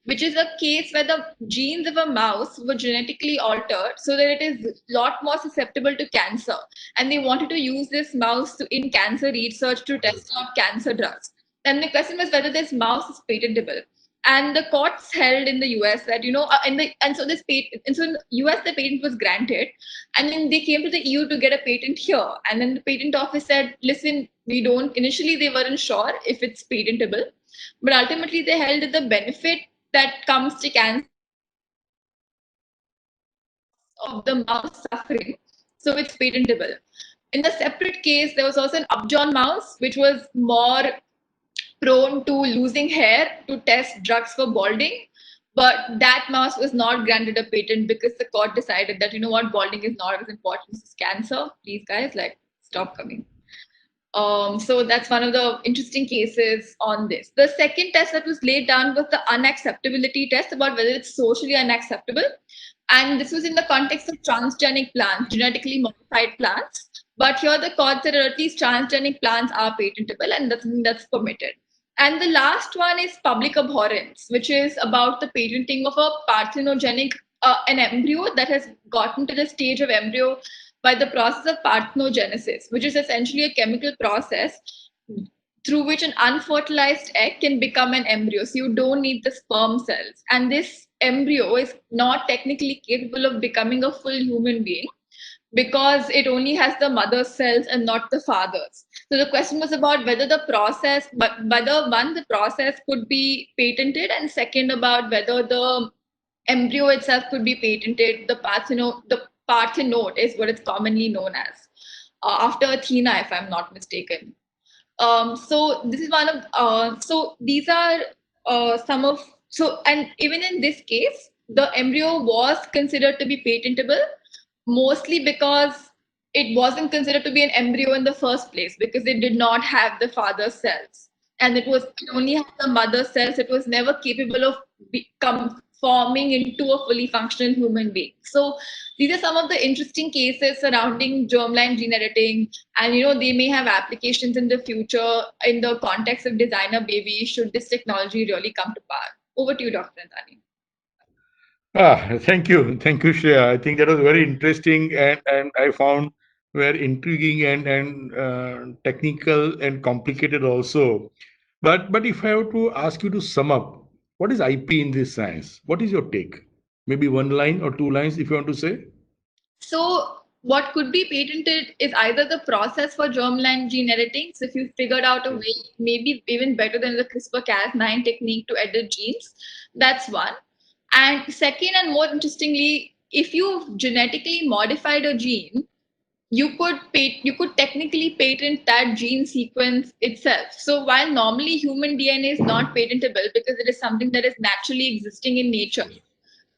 which is a case where the genes of a mouse were genetically altered so that it is a lot more susceptible to cancer. And they wanted to use this mouse in cancer research to test out cancer drugs. And the question was whether this mouse is patentable. And the courts held in the US that and so in the US the patent was granted, and then they came to the EU to get a patent here, and then the patent office said, listen, we don't. Initially they weren't sure if it's patentable, but ultimately they held that the benefit that comes to cancer of the mouse suffering, so it's patentable. In the separate case, there was also an upjohn mouse, which was more prone to losing hair to test drugs for balding. But that mouse was not granted a patent because the court decided that, balding is not as important as cancer. Please, guys, stop coming. So that's one of the interesting cases on this. The second test that was laid down was the unacceptability test about whether it's socially unacceptable. And this was in the context of transgenic plants, genetically modified plants. But here the court said that at least transgenic plants are patentable and that's permitted. And the last one is public abhorrence, which is about the patenting of a parthenogenic, an embryo that has gotten to the stage of embryo by the process of parthenogenesis, which is essentially a chemical process through which an unfertilized egg can become an embryo. So you don't need the sperm cells. And this embryo is not technically capable of becoming a full human being because it only has the mother's cells and not the father's. So the question was about whether the process, but whether one, the process could be patented, and second, about whether the embryo itself could be patented. The parthenote is what it's commonly known as, after Athena, if I'm not mistaken. So this is one of so these are some of so and even in this case, the embryo was considered to be patentable, mostly because it wasn't considered to be an embryo in the first place because it did not have the father's cells, and it only had the mother's cells. It was never capable of forming into a fully functional human being. So these are some of the interesting cases surrounding germline gene editing, and they may have applications in the future in the context of designer babies should this technology really come to power. Over to you, Dr. Nandani. Thank you, Shreya. I think that was very interesting, and I found very intriguing and technical and complicated also. But if I were to ask you to sum up, what is IP in this science? What is your take? Maybe one line or two lines, if you want to say. So what could be patented is either the process for germline gene editing. So if you figured out a way, maybe even better than the CRISPR-Cas9 technique to edit genes, that's one. And second, and more interestingly, if you've genetically modified a gene, you could technically patent that gene sequence itself. So while normally human DNA is not patentable because it is something that is naturally existing in nature,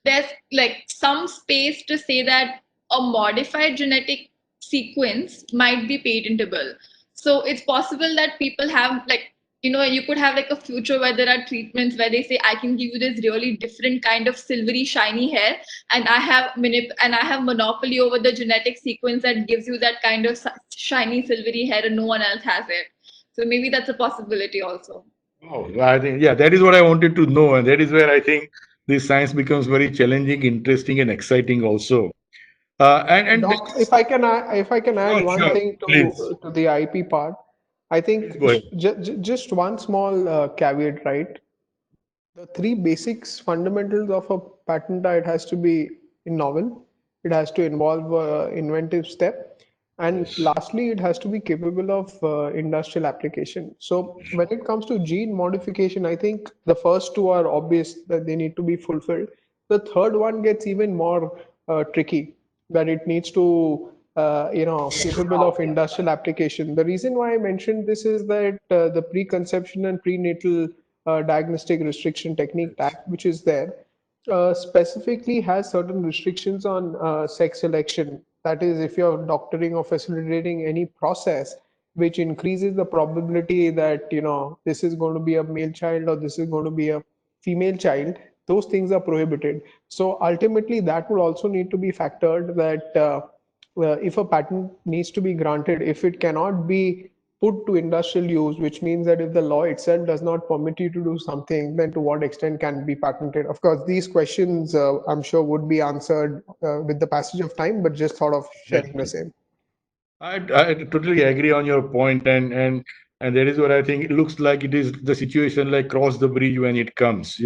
there's like some space to say that a modified genetic sequence might be patentable. So it's possible that people have like, you could have like a future where there are treatments where they say, I can give you this really different kind of silvery shiny hair, and I have monopoly over the genetic sequence that gives you that kind of shiny silvery hair and no one else has it. So maybe that's a possibility also. Oh, I think, yeah, that is what I wanted to know. And that is where I think this science becomes very challenging, interesting, and exciting also. And Doc, if I can add sure, one sure, thing please, to the IP part, I please think go ahead. just one small caveat, right? The three basics fundamentals of a patent are it has to be novel, it has to involve inventive step, and Yes. lastly, it has to be capable of industrial application. So when it comes to gene modification, I think the first two are obvious that they need to be fulfilled. The third one gets even more tricky, that it needs to capable of industrial application. The reason why I mentioned this is that the preconception and prenatal diagnostic restriction technique act, which is there, specifically has certain restrictions on sex selection. That is, if you're doctoring or facilitating any process which increases the probability that this is going to be a male child or this is going to be a female child, those things are prohibited. So ultimately, that would also need to be factored that if a patent needs to be granted, if it cannot be put to industrial use, which means that if the law itself does not permit you to do something, then to what extent can it be patented? Of course, these questions I'm sure would be answered with the passage of time, but just thought of sharing the same. I totally agree on your point, and that is what I think. It looks like it is the situation like cross the bridge when it comes.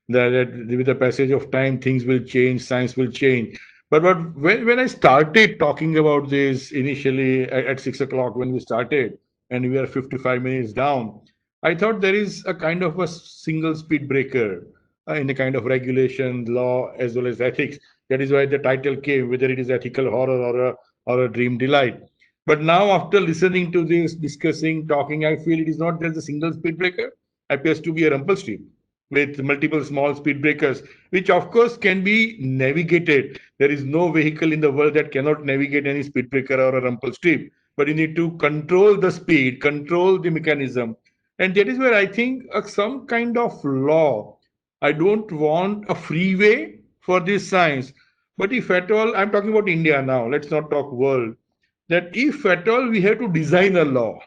That with the passage of time, things will change, science will change. But when I started talking about this initially at 6 o'clock when we started, and we are 55 minutes down, I thought there is a kind of a single speed breaker in a kind of regulation, law, as well as ethics. That is why the title came, whether it is ethical horror or a dream delight. But now, after listening to this, discussing, talking, I feel it is not just a single speed breaker. It appears to be a rumble strip with multiple small speed breakers, which of course can be navigated. There is no vehicle in the world that cannot navigate any speed breaker or a rumble strip. But you need to control the speed, control the mechanism. And that is where I think some kind of law. I don't want a freeway for this science. But if at all, I'm talking about India now, let's not talk world, that if at all we have to design a law,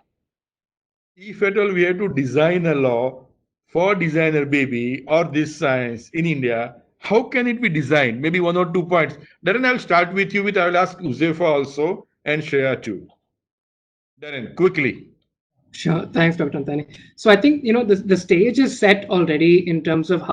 if at all we have to design a law for designer baby or this science in India, how can it be designed? Maybe one or 2 points. Darren, I'll start with you. I will ask Uzefa also and Shreya too. Darren, quickly. Sure. Thanks, Dr. Antani. So I think, the stage is set already in terms of how,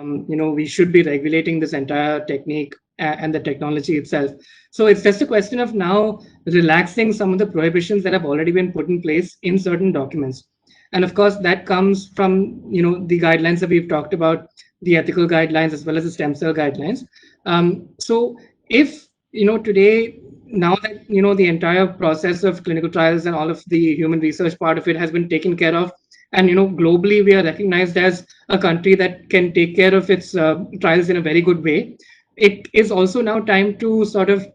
we should be regulating this entire technique and the technology itself. So it's just a question of now relaxing some of the prohibitions that have already been put in place in certain documents. And of course, that comes from, the guidelines that we've talked about, the ethical guidelines as well as the stem cell guidelines. So if, today, now that, the entire process of clinical trials and all of the human research part of it has been taken care of, and globally we are recognized as a country that can take care of its trials in a very good way, it is also now time to sort of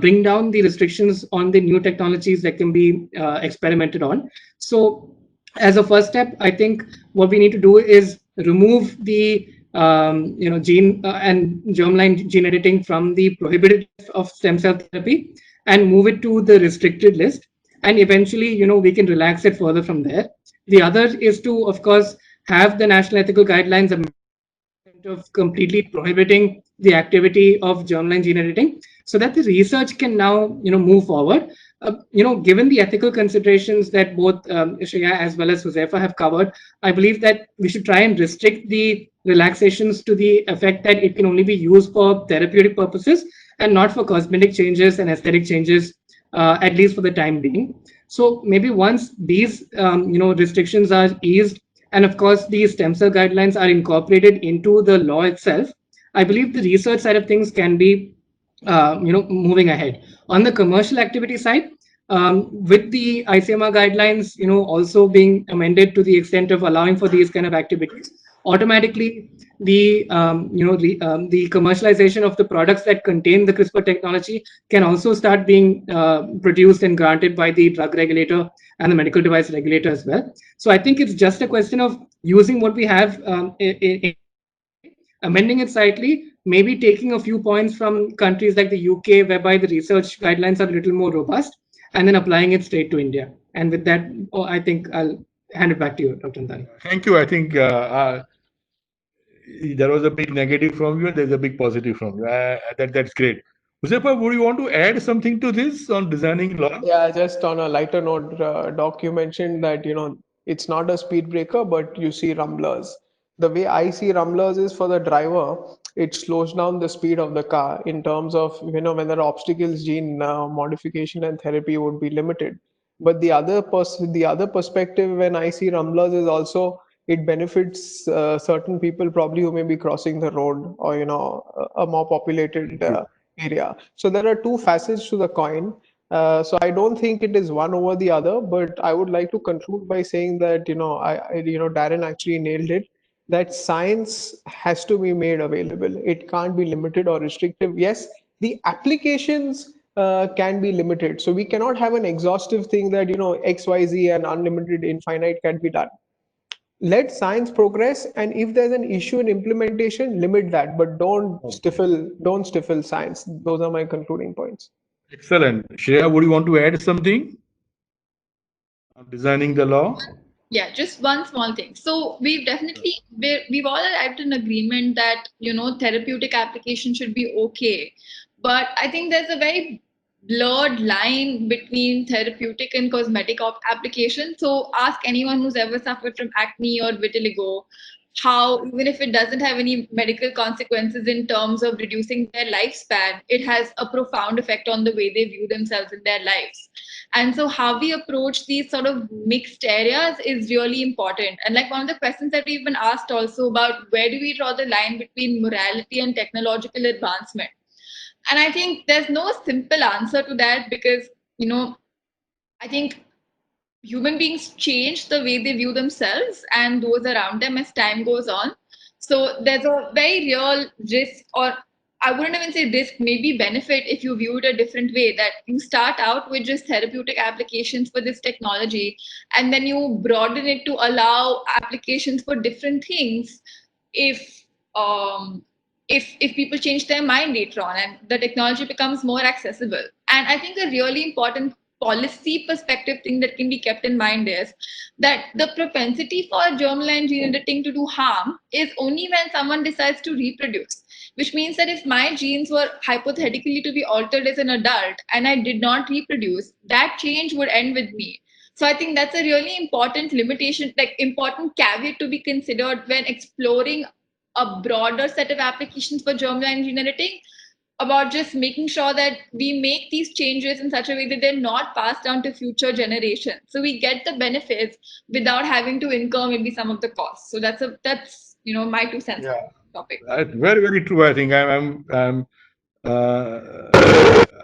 bring down the restrictions on the new technologies that can be experimented on. So as a first step, I think what we need to do is remove the gene and germline gene editing from the prohibited of stem cell therapy and move it to the restricted list, and eventually we can relax it further from there. The other is to, of course, have the national ethical guidelines of completely prohibiting the activity of germline gene editing, so that the research can now move forward. Given the ethical considerations that both Shreya as well as Josefa have covered, I believe that we should try and restrict the relaxations to the effect that it can only be used for therapeutic purposes, and not for cosmetic changes and aesthetic changes, at least for the time being. So maybe once these restrictions are eased, and of course these stem cell guidelines are incorporated into the law itself, I believe the research side of things can be moving ahead. On the commercial activity side, with the ICMR guidelines, also being amended to the extent of allowing for these kind of activities, automatically the commercialization of the products that contain the CRISPR technology can also start being produced and granted by the drug regulator and the medical device regulator as well. So I think it's just a question of using what we have, amending it slightly, maybe taking a few points from countries like the UK, whereby the research guidelines are a little more robust, and then applying it straight to India. And with that, I think I'll hand it back to you, Dr. Antani. Thank you. I think there was a big negative from you and there's a big positive from you. That's great. Huzefa, would you want to add something to this on designing law? Yeah, just on a lighter note, Doc, you mentioned that, it's not a speed breaker, but you see rumblers. The way I see rumblers is for the driver, it slows down the speed of the car in terms of, when there are obstacles, gene modification and therapy would be limited. But the other perspective when I see rumblers is also it benefits certain people probably who may be crossing the road or, a more populated Thank you. area. So there are two facets to the coin. So I don't think it is one over the other, but I would like to conclude by saying that, Darren actually nailed it, that science has to be made available. It can't be limited or restrictive. Yes, the applications can be limited. So we cannot have an exhaustive thing that, X, Y, Z and unlimited infinite can be done. Let science progress, and if there's an issue in implementation, limit that, but don't stifle science. Those are my concluding points. Excellent. Shreya, would you want to add something on designing the law? Yeah, just one small thing. So we've all arrived in agreement that therapeutic application should be okay, but I think there's a very blurred line between therapeutic and cosmetic application. So ask anyone who's ever suffered from acne or vitiligo how, even if it doesn't have any medical consequences in terms of reducing their lifespan, it has a profound effect on the way they view themselves in their lives. And so how we approach these sort of mixed areas is really important. And like one of the questions that we've been asked also about where do we draw the line between morality and technological advancement? And I think there's no simple answer to that because, I think human beings change the way they view themselves and those around them as time goes on. So there's a very real risk, or I wouldn't even say risk, maybe benefit if you view it a different way, that you start out with just therapeutic applications for this technology and then you broaden it to allow applications for different things if um, if people change their mind later on and the technology becomes more accessible. And I think a really important policy perspective thing that can be kept in mind is that the propensity for germline gene editing to do harm is only when someone decides to reproduce, which means that if my genes were hypothetically to be altered as an adult and I did not reproduce, that change would end with me. So I think that's a really important limitation, like important caveat to be considered when exploring a broader set of applications for germline gene editing, about just making sure that we make these changes in such a way that they're not passed down to future generations. So we get the benefits without having to incur maybe some of the costs. So that's my 2 cents on the topic. Very, very true. I think I'm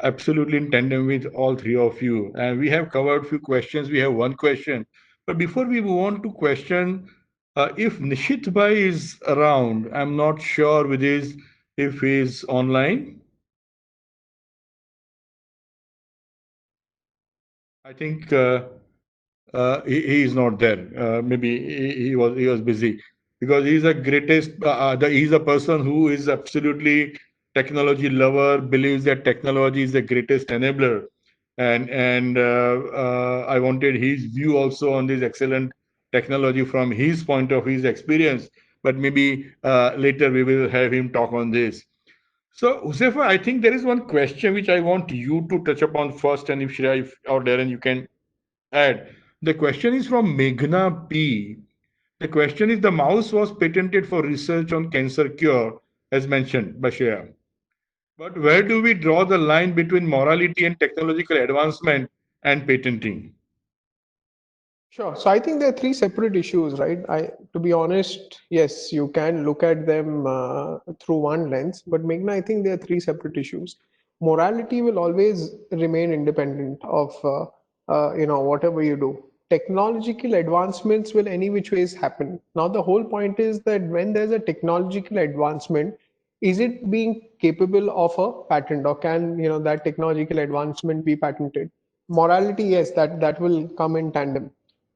absolutely in tandem with all three of you. And we have covered few questions. We have one question. But before we move on to question, if Nishit Bhai is around, I'm not sure with his if he's online. I think he is not there. Maybe he was busy because he's the greatest. He's a person who is absolutely technology lover, believes that technology is the greatest enabler, and I wanted his view also on this excellent technology from his point of his experience. But maybe later we will have him talk on this. So, Husefa, I think there is one question which I want you to touch upon first, and if Shreya or Darren, you can add. The question is from Meghna P. The question is, the mouse was patented for research on cancer cure, as mentioned by Shreya. But where do we draw the line between morality and technological advancement and patenting? Sure. So I think there are three separate issues, right? To be honest, yes, you can look at them through one lens, but Meghna, I think there are three separate issues. Morality will always remain independent of, whatever you do. Technological advancements will any which ways happen. Now, the whole point is that when there's a technological advancement, is it being capable of a patent, or can, that technological advancement be patented? Morality, yes, that will come in tandem.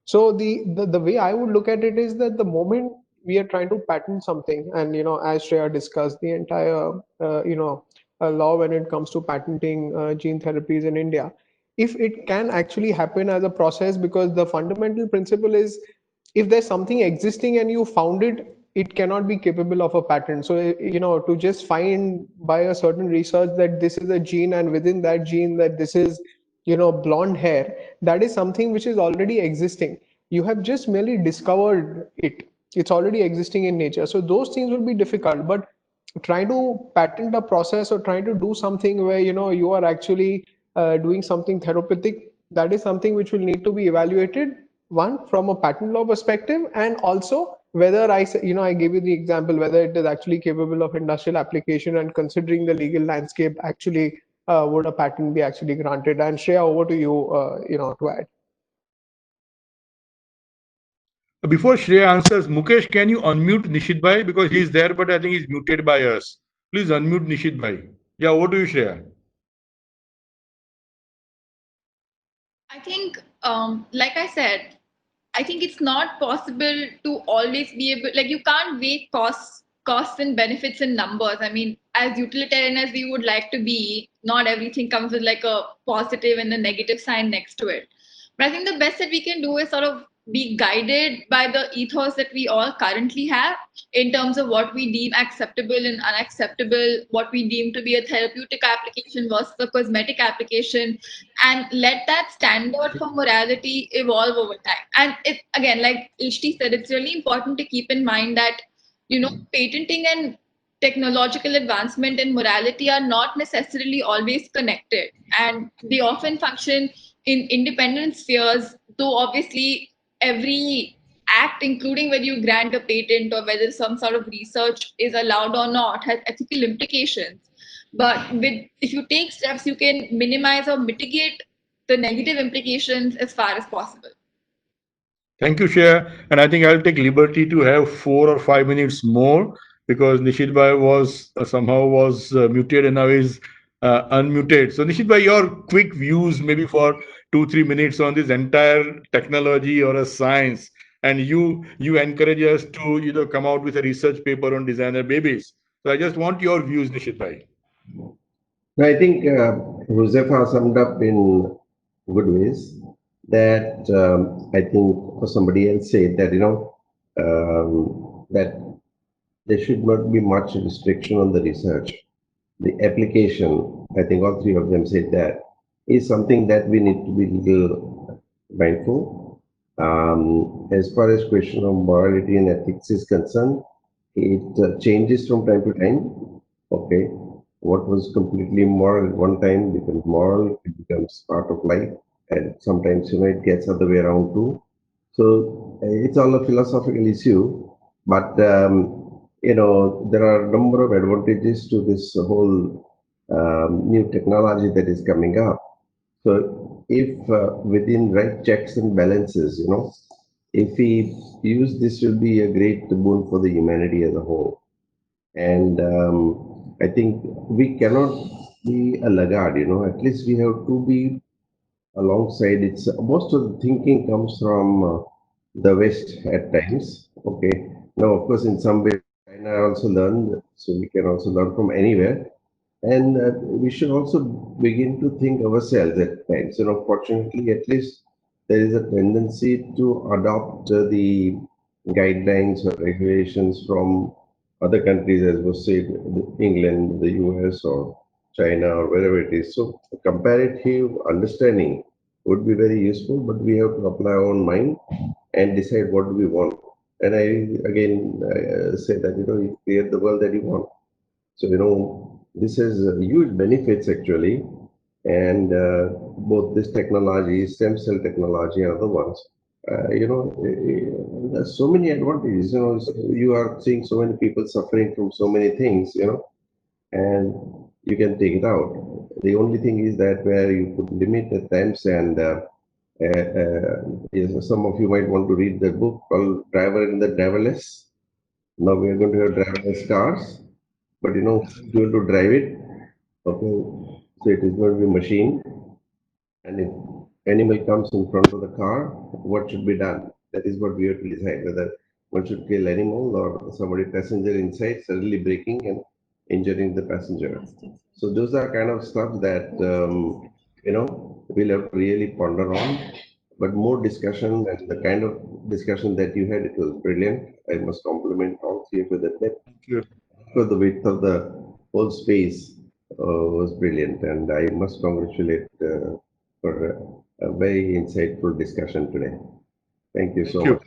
So the way I would look at it is that the moment we are trying to patent something, and as Shreya discussed, the entire law when it comes to patenting gene therapies in India, if it can actually happen as a process, because the fundamental principle is, if there's something existing and you found it, it cannot be capable of a patent. So to just find by a certain research that this is a gene, and within that gene that this is blonde hair, that is something which is already existing. You have just merely discovered it. It's already existing in nature. So those things will be difficult. But trying to patent a process, or trying to do something where you are actually doing something therapeutic, that is something which will need to be evaluated, one, from a patent law perspective, and also whether I gave you the example, whether it is actually capable of industrial application, and considering the legal landscape, actually would a patent be actually granted? And Shreya, over to you, to add. Before Shreya answers, Mukesh, can you unmute Nishit Bhai? Because he's there, but I think he's muted by us. Please unmute Nishit Bhai. Yeah, over to you, Shreya. I think, like I said, I think it's not possible to always be able, like you can't weigh costs and benefits in numbers. I mean, as utilitarian as we would like to be, not everything comes with like a positive and a negative sign next to it. But I think the best that we can do is sort of be guided by the ethos that we all currently have in terms of what we deem acceptable and unacceptable, what we deem to be a therapeutic application versus a cosmetic application, and let that standard for morality evolve over time. And it, again, like Ishti said, it's really important to keep in mind that patenting and technological advancement and morality are not necessarily always connected, and they often function in independent spheres, though obviously every act, including whether you grant a patent or whether some sort of research is allowed or not, has ethical implications. But if you take steps, you can minimize or mitigate the negative implications as far as possible. Thank you, Shreya. And I think I'll take liberty to have 4 or 5 minutes more because Nishit Bhai was somehow was muted and now is unmuted. So Nishit Bhai, your quick views maybe for 2 3 minutes on this entire technology or a science, and you encourage us to come out with a research paper on designer babies. So I just want your views, Nishit Bhai. I think Josefa summed up in good ways that I think somebody else said that that there should not be much restriction on the research. The application, I think all three of them said that, is something that we need to be little mindful. As far as question of morality and ethics is concerned, it changes from time to time. Okay, what was completely immoral one time becomes moral, it becomes part of life, and sometimes it gets other way around too. So it's all a philosophical issue, but there are a number of advantages to this whole new technology that is coming up. So if within right checks and balances, if we use this, will be a great boon for the humanity as a whole. And I think we cannot be a laggard, at least we have to be alongside. It's most of the thinking comes from the West at times. Okay. Now, of course, in some way, China also learned, so we can also learn from anywhere. And we should also begin to think ourselves at times. Fortunately, at least there is a tendency to adopt the guidelines or regulations from other countries, as was said, England, the US, or China, or wherever it is. So, a comparative understanding would be very useful, but we have to apply our own mind and decide what do we want. And I again say that you create the world that you want. So this has huge benefits actually, and both this technology, stem cell technology, and other ones. There's so many advantages. You are seeing so many people suffering from so many things. And you can take it out. The only thing is that where you could limit the times and yes, some of you might want to read the book called Driver and the Driverless. Now we are going to have driverless cars, but who's going to drive it? Okay, so it is going to be a machine, and if animal comes in front of the car, what should be done? That is what we have to decide, whether one should kill animal or somebody passenger inside suddenly braking and injuring the passenger. So those are kind of stuff that we'll have to really ponder on. But more discussion and the kind of discussion that you had, it was brilliant. I must compliment all three of you. The depth, for the width of the whole space was brilliant, and I must congratulate for a very insightful discussion today. Thank you so much.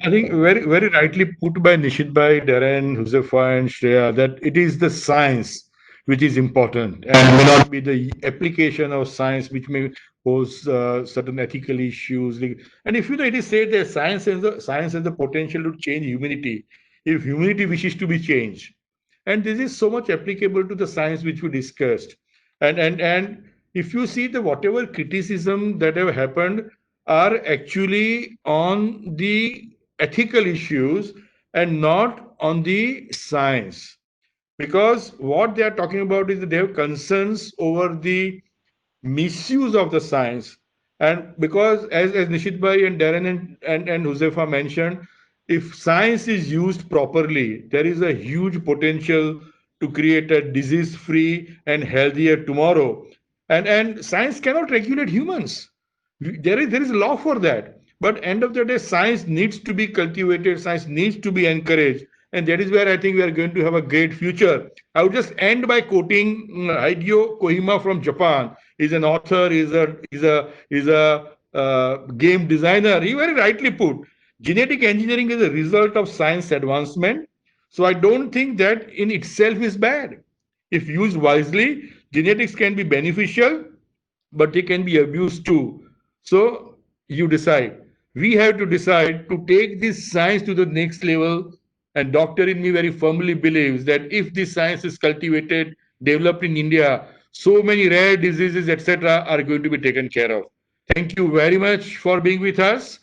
I think very, very rightly put by Nishit Bhai, Darren, Huzefa, and Shreya that it is the science which is important and may not be the application of science which may pose certain ethical issues. And if it is said that science has the potential to change humanity, if humanity wishes to be changed, and this is so much applicable to the science which we discussed, and if you see the whatever criticism that have happened are actually on the ethical issues and not on the science, because what they are talking about is that they have concerns over the misuse of the science. And because as Nishit Bhai and Darren and Huzefa mentioned, if science is used properly, there is a huge potential to create a disease-free and healthier tomorrow. And science cannot regulate humans. There is a law for that. But end of the day, science needs to be cultivated, science needs to be encouraged. And that is where I think we are going to have a great future. I would just end by quoting Hideo Kojima from Japan. He's an author, he's a game designer. He very rightly put, genetic engineering is a result of science advancement. So I don't think that in itself is bad. If used wisely, genetics can be beneficial, but they can be abused too. So you decide. We have to decide to take this science to the next level. And doctor in me very firmly believes that if this science is cultivated, developed in India, so many rare diseases, etc., are going to be taken care of. Thank you very much for being with us.